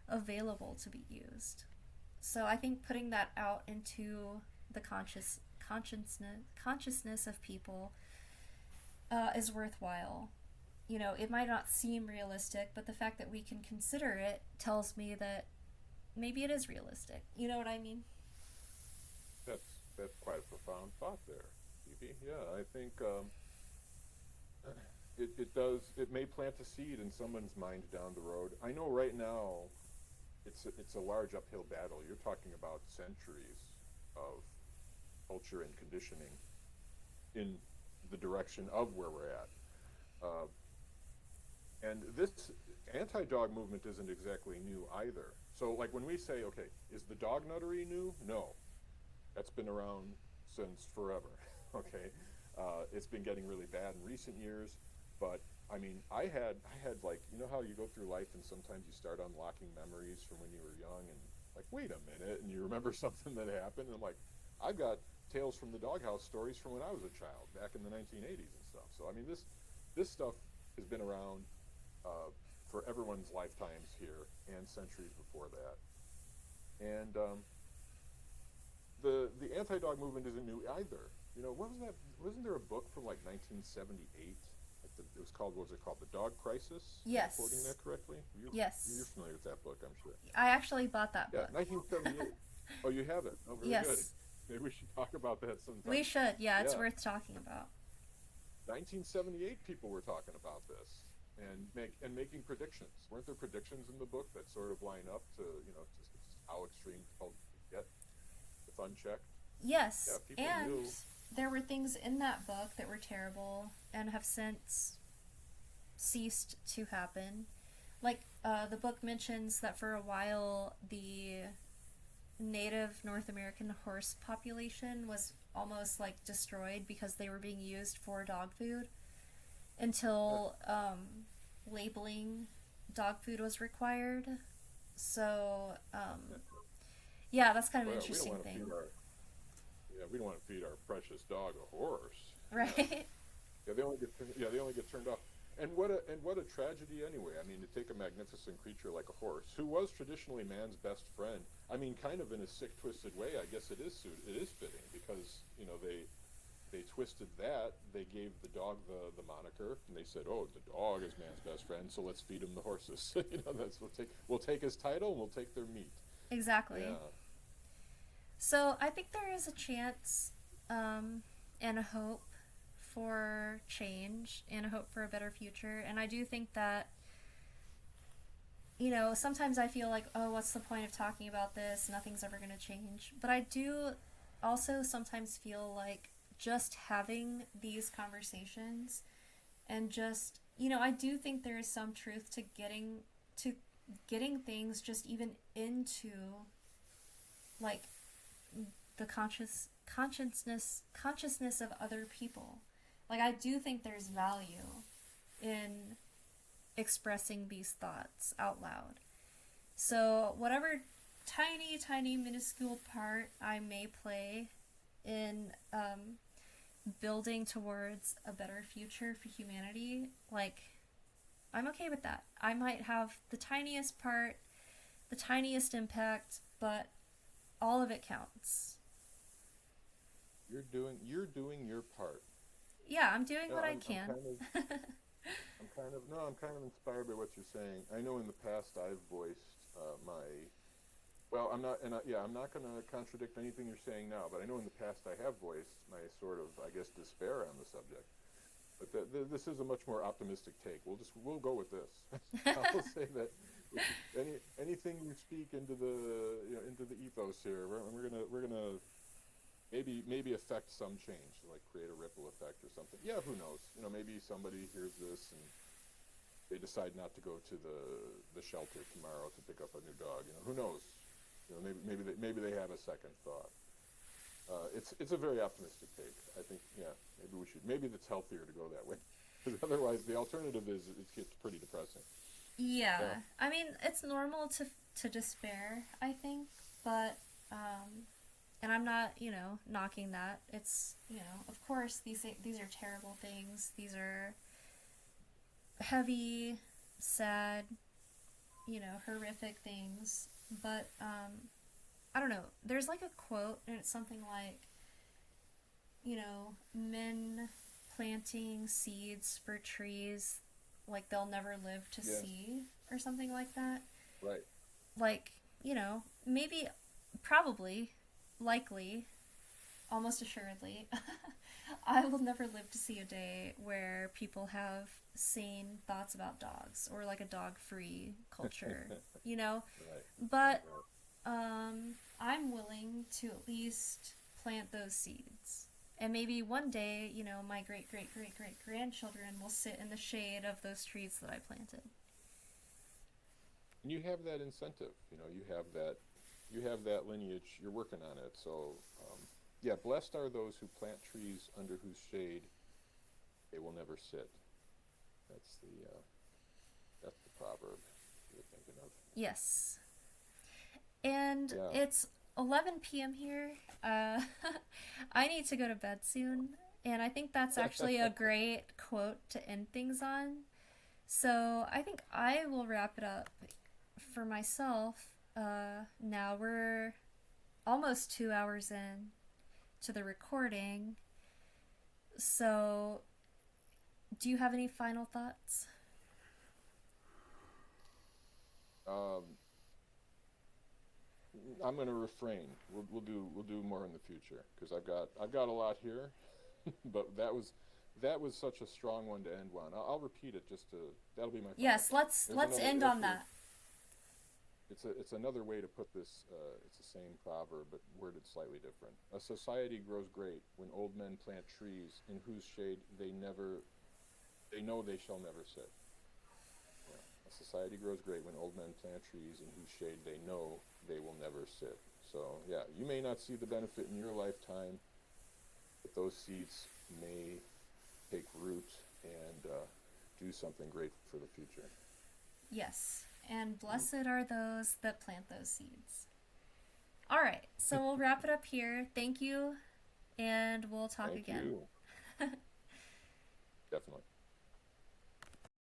B: available to be used. So I think putting that out into the consciousness of people is worthwhile. It might not seem realistic, but the fact that we can consider it tells me that maybe it is realistic. You know what I mean?
A: That's quite a profound thought there, Phoebe. Yeah, I think it may plant a seed in someone's mind down the road. I know right now it's a large uphill battle. You're talking about centuries of culture and conditioning in the direction of where we're at. And this anti-dog movement isn't exactly new either. So, like, when we say, okay, is the dog nuttery new? No. That's been around since forever, okay? It's been getting really bad in recent years, but, I mean, I had like, you know how you go through life and sometimes you start unlocking memories from when you were young and, like, wait a minute, and you remember something that happened, and I'm like, I've got Tales from the Doghouse stories from when I was a child, back in the 1980s and stuff. So, I mean, this stuff has been around for everyone's lifetimes here and centuries before that. And the anti-dog movement isn't new either. What was that? Wasn't there a book from like 1978? It was called, what was it called? The Dog Crisis?
B: Yes.
A: Am I quoting that correctly?
B: Yes.
A: You're familiar with that book, I'm sure.
B: I actually bought that
A: Yeah,
B: book.
A: 1978. Oh, you have it? Oh, very
B: Yes.
A: good. Maybe we should talk about that sometime.
B: We should. Yeah, it's
A: Yeah.
B: worth talking about.
A: 1978 people were talking about this and making predictions. Weren't there predictions in the book that sort of line up to, just how extreme people get if unchecked?
B: Yes,
A: Yeah, people
B: and
A: knew.
B: there were things in that book that were terrible and have since ceased to happen. Like, the book mentions that for a while the native North American horse population was almost like destroyed because they were being used for dog food until labeling dog food was required. So Yeah, that's kind of an
A: Well, we don't
B: interesting
A: want to
B: thing.
A: feed our we don't want to feed our precious dog a horse.
B: Right?
A: They only get turned off. And what a tragedy anyway. I mean, to take a magnificent creature like a horse, who was traditionally man's best friend. I mean, kind of in a sick, twisted way. I guess it is fitting because they twisted that. They gave the dog the moniker, and they said, "Oh, the dog is man's best friend, so let's feed him the horses." That's we'll take his title and we'll take their meat.
B: Exactly.
A: Yeah.
B: So I think there is a chance and a hope for change and a hope for a better future. And I do think that, sometimes I feel like, oh, what's the point of talking about this? Nothing's ever going to change. But I do also sometimes feel like just having these conversations and just, I do think there is some truth to getting things just even into like the consciousness of other people. Like, I do think there's value in expressing these thoughts out loud. So whatever tiny minuscule part I may play in building towards a better future for humanity, like, I'm okay with that. I might have the tiniest part, the tiniest impact, but all of it counts.
A: You're doing your part.
B: Yeah, I'm doing
A: No,
B: what I
A: I'm
B: can.
A: I'm kind of inspired by what you're saying. I know in the past I've voiced I'm not, I'm not going to contradict anything you're saying now, but I know in the past I have voiced my sort of, I guess, despair on the subject. But this is a much more optimistic take. We'll go with this. I'll say that anything you speak into the ethos here, we're gonna maybe affect some change, like create a ripple effect or something. Yeah, who knows? Maybe somebody hears this and they decide not to go to the shelter tomorrow to pick up a new dog. Who knows? Maybe they have a second thought. It's a very optimistic take. I think, maybe it's healthier to go that way, because otherwise the alternative is it gets pretty depressing.
B: Yeah.
A: Yeah.
B: I mean, it's normal to despair, I think, but and I'm not, knocking that. It's, of course these are terrible things. These are heavy, sad, horrific things, but I don't know. There's like a quote, and it's something like, men planting seeds for trees like they'll never live to
A: Yes.
B: see, or something like that.
A: Right.
B: Like, maybe, probably, likely, almost assuredly, I will never live to see a day where people have sane thoughts about dogs, or like a dog-free culture,
A: Right.
B: But
A: Right.
B: I'm willing to at least plant those seeds. And maybe one day, my great grandchildren will sit in the shade of those trees that I planted.
A: And you have that incentive. You have that lineage. You're working on it. So, blessed are those who plant trees under whose shade they will never sit. That's the proverb you're thinking of.
B: Yes. And
A: Yeah.
B: it's 11 p.m. here. I need to go to bed soon. And I think that's actually a great quote to end things on. So I think I will wrap it up for myself. Now we're almost 2 hours in to the recording. So do you have any final thoughts?
A: I'm going to refrain. We'll do more in the future, because I've got a lot here, but that was such a strong one to end on. I'll repeat it that'll be my final
B: Yes,
A: thought.
B: let's end on that.
A: It's another way to put this. It's the same proverb, but worded slightly different. A society grows great when old men plant trees in whose shade they know they shall never sit. Yeah. A society grows great when old men plant trees in whose shade they know they will never sit. So, you may not see the benefit in your lifetime, but those seeds may take root and do something great for the future.
B: Yes. And blessed are those that plant those seeds. All right, so we'll wrap it up here. Thank you, and we'll talk
A: Thank
B: again.
A: you. Definitely.